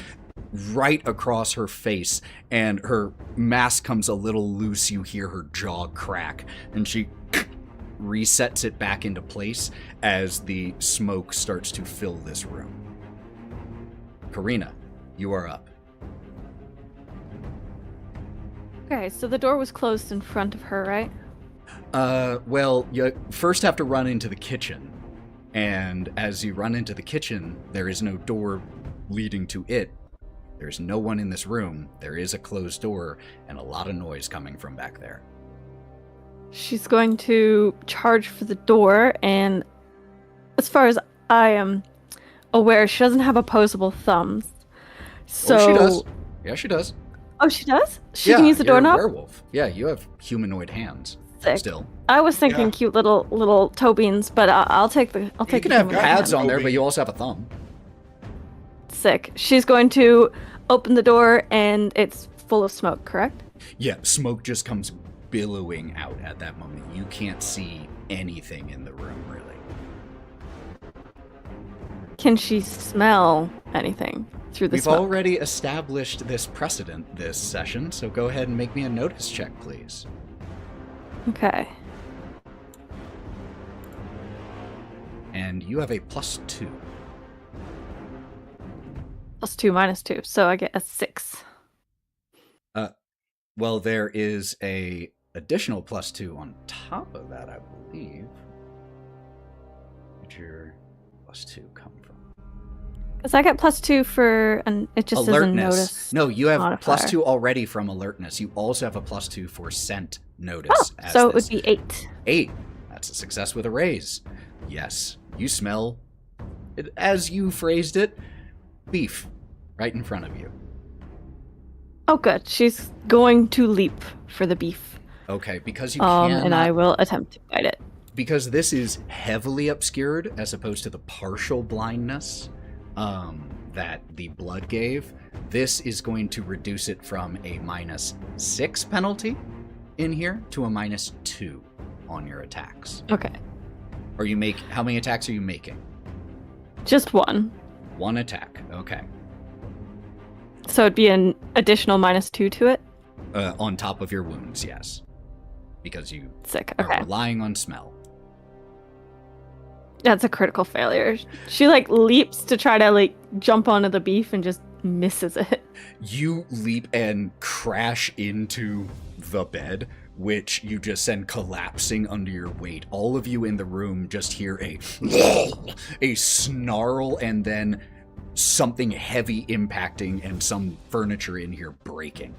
right across her face, and her mask comes a little loose. You hear her jaw crack, and she resets it back into place as the smoke starts to fill this room. Karina, you are up. Okay, so the door was closed in front of her, right? Well, you first have to run into the kitchen, and as you run into the kitchen, there is no door leading to it. There's no one in this room. There is a closed door and a lot of noise coming from back there. She's going to charge for the door, and as far as I am aware, she doesn't have opposable thumbs. So she does. Yeah, she does. Oh, she does? She can use the you're a doorknob? werewolf. Yeah, you have humanoid hands. Sick. Still. I was thinking Yeah. cute little toe beans, but I'll take the You take can the have humanoid pads hand. on there, but you also have a thumb. Sick. She's going to open the door, and it's full of smoke, correct? Yeah, smoke just comes billowing out at that moment. You can't see anything in the room, really. Can she smell anything through the We've smoke? already established this precedent this session, so go ahead and make me a notice check, please. Okay. And you have a +2. +2 -2, so I get a 6. Well, there is a additional +2 on top of that, I believe. Where'd your +2 come from? Because I get +2 for, and it just says a notice. No, you have modifier. +2 already from alertness. You also have a +2 for scent notice. Oh, as so it this. would be 8. 8. That's a success with a raise. Yes, you smell, as you phrased it, beef right in front of you. Oh, good. She's going to leap for the beef. Okay, because you cannot... And I will attempt to bite it. Because this is heavily obscured as opposed to the partial blindness that the blood gave, this is going to reduce it from a -6 penalty in here to a -2 on your attacks. Okay. How many attacks are you making? Just one. One attack, okay. So it'd be an additional -2 to it? On top of your wounds, yes. Because you Sick. are Okay. relying on smell. That's a critical failure. She leaps to try to jump onto the beef and just misses it. You leap and crash into the bed, which you just send collapsing under your weight. All of you in the room just hear a snarl and then something heavy impacting and some furniture in here breaking.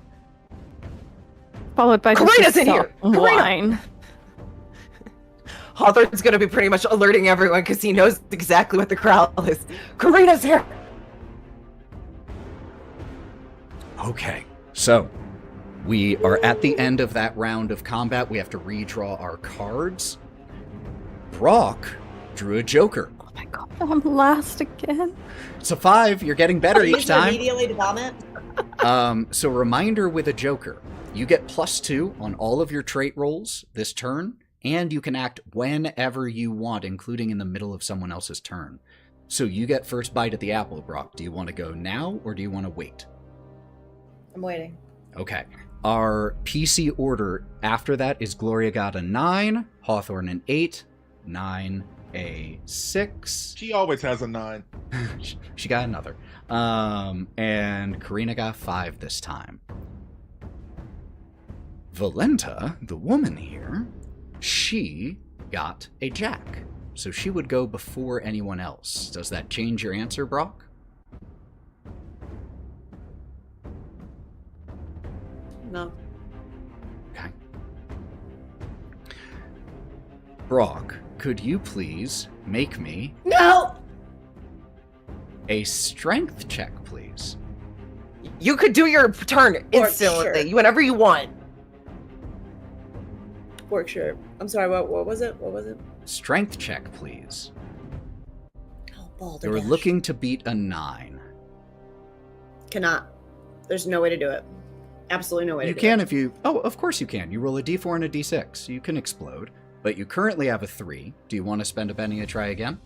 Followed by Karina's in just here! some Karina! wine. Hawthorne's gonna be pretty much alerting everyone because he knows exactly what the crowd is. Karina's here! Okay, so we are at the end of that round of combat. We have to redraw our cards. Brawk drew a joker. Oh my god, I'm last again. It's a 5. You're getting better each time. Immediately to vomit. So reminder with a joker. You get +2 on all of your trait rolls this turn, and you can act whenever you want, including in the middle of someone else's turn. So you get first bite at the apple, Brawk. Do you want to go now, or do you want to wait? I'm waiting. Okay. Our PC order after that is Gloria got a 9, Hawthorne an 8, Nyne a 6. She always has a 9. She got another. And Karina got 5 this time. Valenta, the woman here, she got a jack. So she would go before anyone else. Does that change your answer, Brawk? No. Okay. Brawk, could you please make me No! a strength check, please? You could do your turn instantly, sure. whenever you want. Work sure. I'm sorry, what was it? What was it? Strength check, please. Oh, balderdash. You're looking to beat a 9. Cannot. There's no way to do it. Absolutely no way to You do can it. if you... Oh, of course you can. You roll a d4 and a d6. You can explode. But you currently have a 3. Do you want to spend a penny to try again?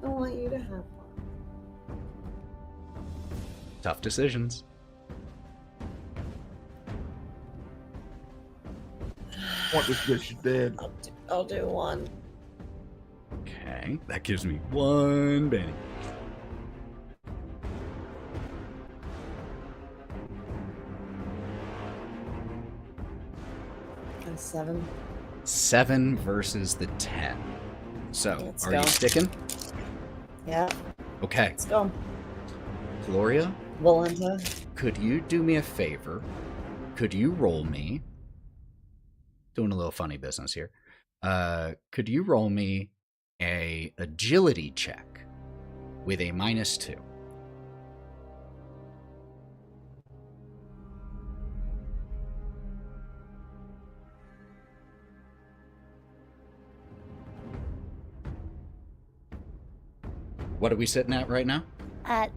I want you to have one. Tough decisions. I want this bitch dead. I'll do one. Okay, that gives me 1 penny. A 7. 7 versus the 10. So, Let's are go. you sticking? Yeah, Okay, let's go. Gloria, Volanta. could you do me a favor? Could you roll me? Doing a little funny business here. Could you roll me a agility check with a -2? What are we sitting at right now?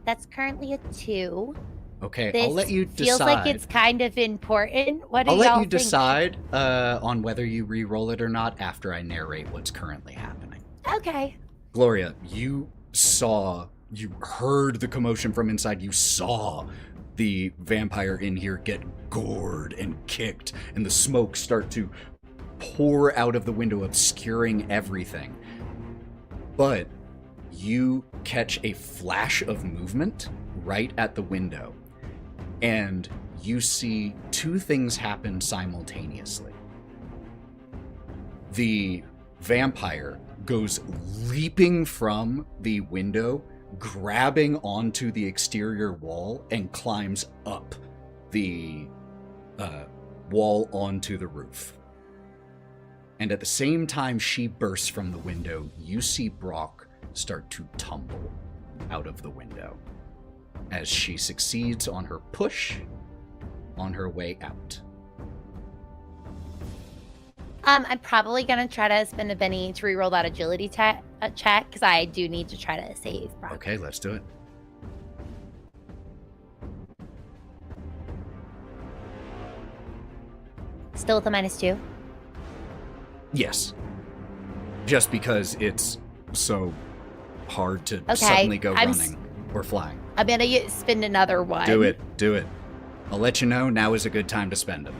That's currently a 2. Okay, This I'll let you decide. feels like it's kind of important. What do I'll y'all let you think? decide on whether you re-roll it or not after I narrate what's currently happening. Okay. Gloria, you heard the commotion from inside. You saw the vampire in here get gored and kicked, and the smoke start to pour out of the window, obscuring everything. But you catch a flash of movement right at the window, and you see 2 things happen simultaneously. The vampire goes leaping from the window, grabbing onto the exterior wall, and climbs up the wall onto the roof. And at the same time she bursts from the window, you see Brawk start to tumble out of the window as she succeeds on her push on her way out. I'm probably gonna try to spend a penny to reroll that agility check because I do need to try to save Brawk. Okay, let's do it. Still with a -2. Yes. Just because it's so hard to Okay, suddenly go I'm running or flying. I'm gonna spend another 1. Do it. Do it. I'll let you know now is a good time to spend them.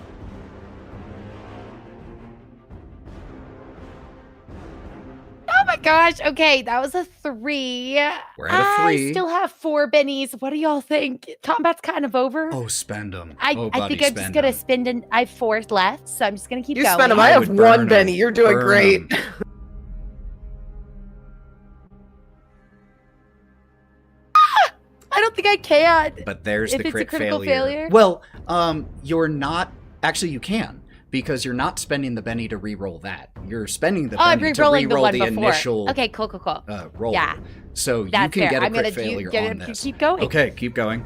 Oh my gosh. Okay, that was a 3. We're at a 3. I still have 4 bennies. What do y'all think? Combat's kind of over. Oh, spend them. I think I'm just gonna spend I have 4 left, so I'm just gonna keep You going. spend them. I I have would burn 1 'em. penny. You're doing Burn great. 'em. I don't think I can. But there's If the it's a crit critical failure. failure? Well, you're not. Actually, you can, because you're not spending the Benny to re-roll that. You're spending the Oh, I'm Benny to re-rolling the re-roll one the before. initial Okay, cool. roll. Yeah. So you That's can fair. get a I'm crit gonna failure on this. keep going. Okay, keep going.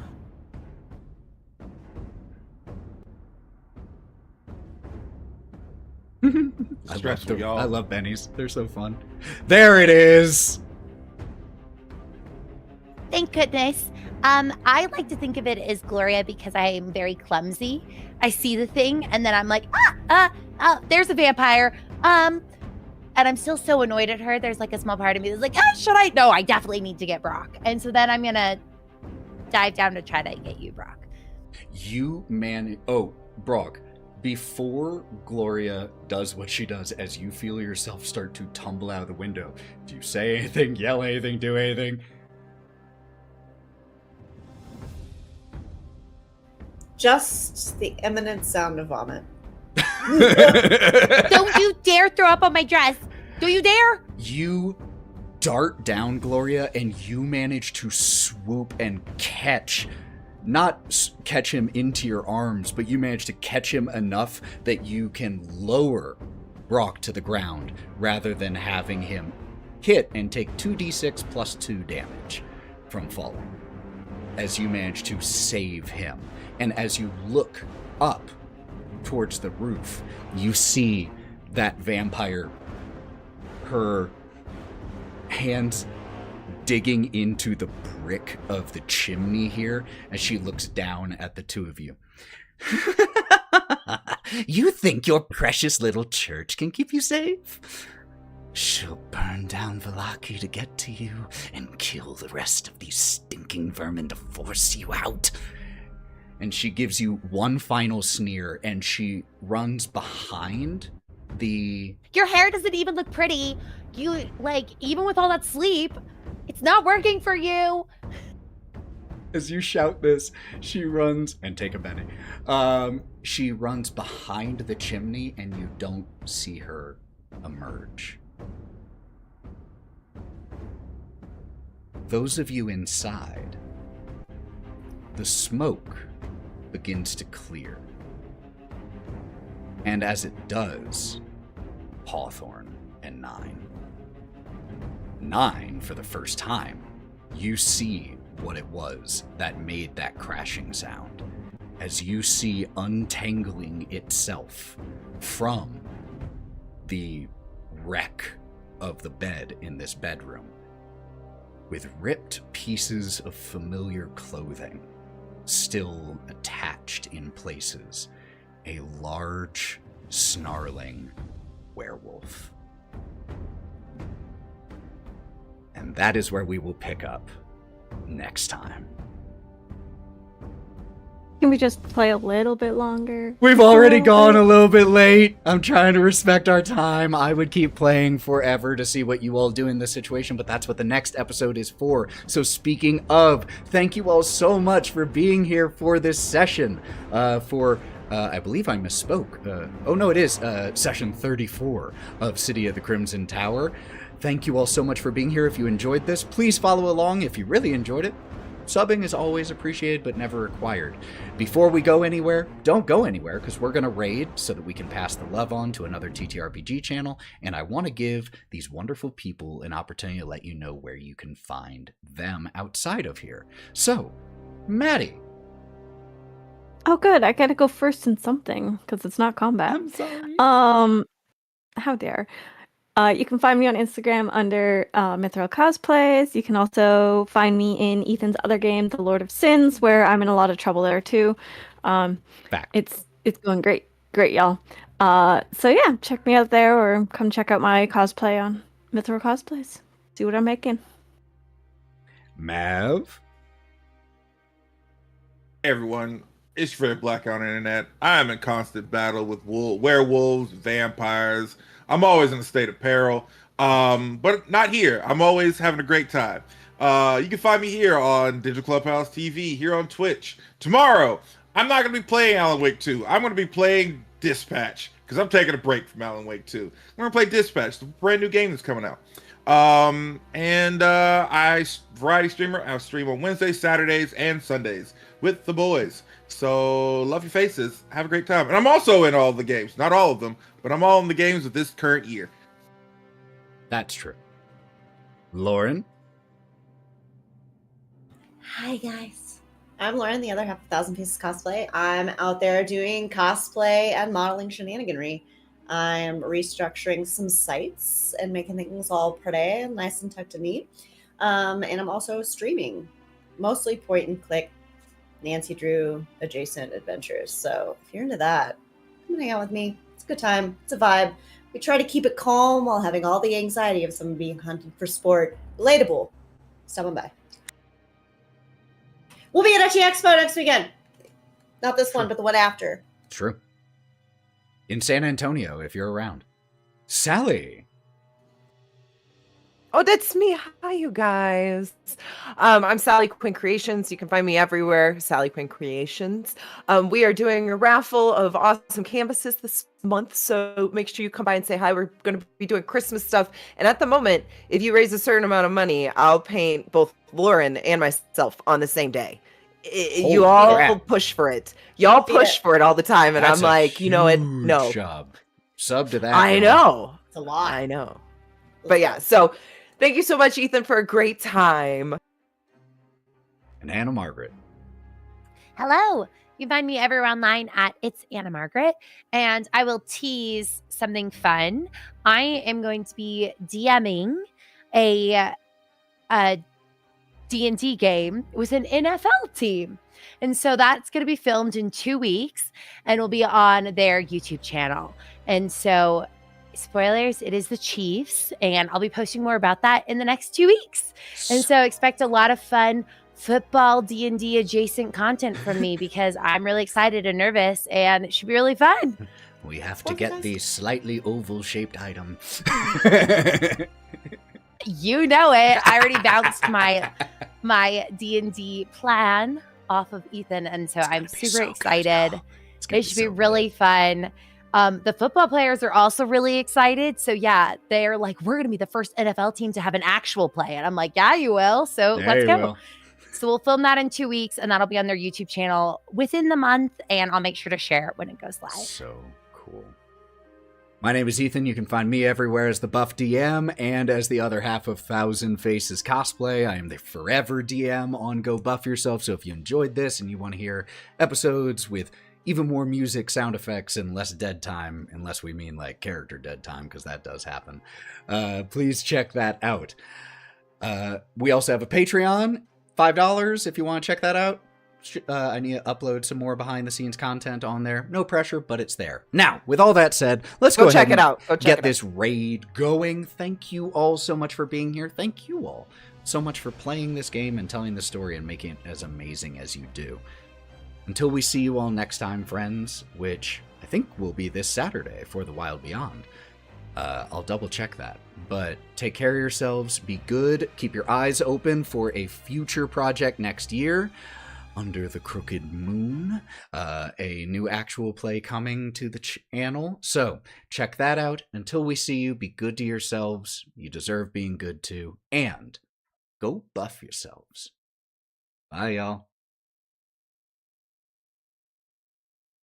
Stressful, y'all. I love bennies. They're so fun. There it is. Thank goodness. I like to think of it as Gloria because I am very clumsy. I see the thing and then I'm like, there's a vampire. And I'm still so annoyed at her. There's like a small part of me that's like, should I? No, I definitely need to get Brawk. And so then I'm gonna dive down to try to get you, Brawk. Brawk, before Gloria does what she does, as you feel yourself start to tumble out of the window, do you say anything, yell anything, do anything? Just the imminent sound of vomit. Don't you dare throw up on my dress. Don't you dare. You dart down, Gloria, and you manage to swoop and not catch him into your arms, but you manage to catch him enough that you can lower Brawk to the ground rather than having him hit and take 2d6 plus 2 damage from falling, as you manage to save him. And as you look up towards the roof, you see that vampire, her hands digging into the brick of the chimney here as she looks down at the two of you. You think your precious little church can keep you safe? She'll burn down Vallaki to get to you and kill the rest of these stinking vermin to force you out. And she gives you one final sneer, and she runs behind the... Your hair doesn't even look pretty. You, like, even with all that sleep, it's not working for you. As you shout this, she runs... And take a Benny. She runs behind the chimney, and you don't see her emerge. Those of you inside, the smoke begins to clear. And as it does, Hawthorne and Nyne. Nyne, for the first time, you see what it was that made that crashing sound, as you see untangling itself from the wreck of the bed in this bedroom, with ripped pieces of familiar clothing still attached in places, a large, snarling werewolf. And that is where we will pick up next time. Can we just play a little bit longer? We've already gone a little bit late. I'm trying to respect our time. I would keep playing forever to see what you all do in this situation, but that's what the next episode is for. So speaking of, thank you all so much for being here for this session. I believe I misspoke. Oh no, it is session 34 of City of the Crimson Tower. Thank you all so much for being here. If you enjoyed this, please follow along if you really enjoyed it. Subbing is always appreciated, but never required. Before we go anywhere, don't go anywhere, because we're going to raid so that we can pass the love on to another TTRPG channel, and I want to give these wonderful people an opportunity to let you know where you can find them outside of here. So, Matty. Oh, good. I gotta go first in something, because it's not combat. I'm sorry. How dare. You can find me on Instagram under Mithril Cosplays. You can also find me in Ethan's other game, The Lord of Sins, where I'm in a lot of trouble there too. Back. It's going great, y'all. So yeah, check me out there, or come check out my cosplay on Mithril Cosplays. See what I'm making. Mav. Hey everyone, it's Fred Black on the internet. I am in constant battle with werewolves, vampires. I'm always in a state of peril, but not here. I'm always having a great time. You can find me here on DigitalClubhouseTV, here on Twitch. Tomorrow, I'm not going to be playing Alan Wake 2. I'm going to be playing Dispatch, because I'm taking a break from Alan Wake 2. I'm going to play Dispatch, the brand new game that's coming out. I variety streamer. I stream on Wednesdays, Saturdays, and Sundays with the boys. So love your faces. Have a great time. And I'm also in all the games. Not all of them, but I'm all in the games of this current year. That's true. Lauren. Hi guys, I'm Lauren, the other half of 1,000 Pieces Cosplay. I'm out there doing cosplay and modeling shenaniganry. I'm restructuring some sites and making things all pretty and nice and tucked and neat. And I'm also streaming, mostly point and click, Nancy Drew adjacent adventures. So if you're into that, come hang out with me. It's a good time. It's a vibe. We try to keep it calm while having all the anxiety of someone being hunted for sport. Relatable. Stop on by. We'll be at Etchy Expo next weekend. Not this one, but the one after. True. In San Antonio, if you're around. Sally. Oh, that's me. Hi, you guys. I'm SallyQuinnCreations. You can find me everywhere, SallyQuinnCreations. We are doing a raffle of awesome canvases this month, so make sure you come by and say hi. We're going to be doing Christmas stuff. And at the moment, if you raise a certain amount of money, I'll paint both Lauren and myself on the same day. You all push for it. Y'all push for it all the time. And That's I'm like, you know what? No. Job. Sub to that. I know. It's a lot. I know. But yeah, so thank you so much, Ethan, for a great time. And Anna Margaret. Hello. You can find me everywhere online at itsannamargaret, and I will tease something fun. I am going to be DMing a D&D game with an NFL team. And so that's going to be filmed in 2 weeks and will be on their YouTube channel. And so, spoilers, it is the Chiefs, and I'll be posting more about that in the next 2 weeks. And so expect a lot of fun football D&D adjacent content from me because I'm really excited and nervous, and it should be really fun. We have to get the slightly oval-shaped item. You know it. I already bounced my D&D plan off of Ethan, and so I'm super excited. It should be really fun. The football players are also really excited. So yeah, they're like, we're going to be the first NFL team to have an actual play. And I'm like, yeah, you will. So let's go. So we'll film that in 2 weeks, and that'll be on their YouTube channel within the month, and I'll make sure to share it when it goes live. So cool. My name is Ethan. You can find me everywhere as the Buff DM and as the other half of Thousand Faces Cosplay. I am the forever DM on Go Buff Yourself. So if you enjoyed this and you want to hear episodes with even more music, sound effects, and less dead time, unless we mean like character dead time, because that does happen, please check that out. We also have a Patreon, $5 if you want to check that out. I need to upload some more behind the scenes content on there. No pressure, but it's there. Now, with all that said, let's go ahead and get this raid going. Thank you all so much for being here. Thank you all so much for playing this game and telling the story and making it as amazing as you do. Until we see you all next time, friends, which I think will be this Saturday for the Wylde Beyond. I'll double check that. But take care of yourselves, be good, keep your eyes open for a future project next year. Under the Crooked Moon, a new actual play coming to the channel. So check that out. Until we see you, be good to yourselves. You deserve being good too. And go buff yourselves. Bye, y'all.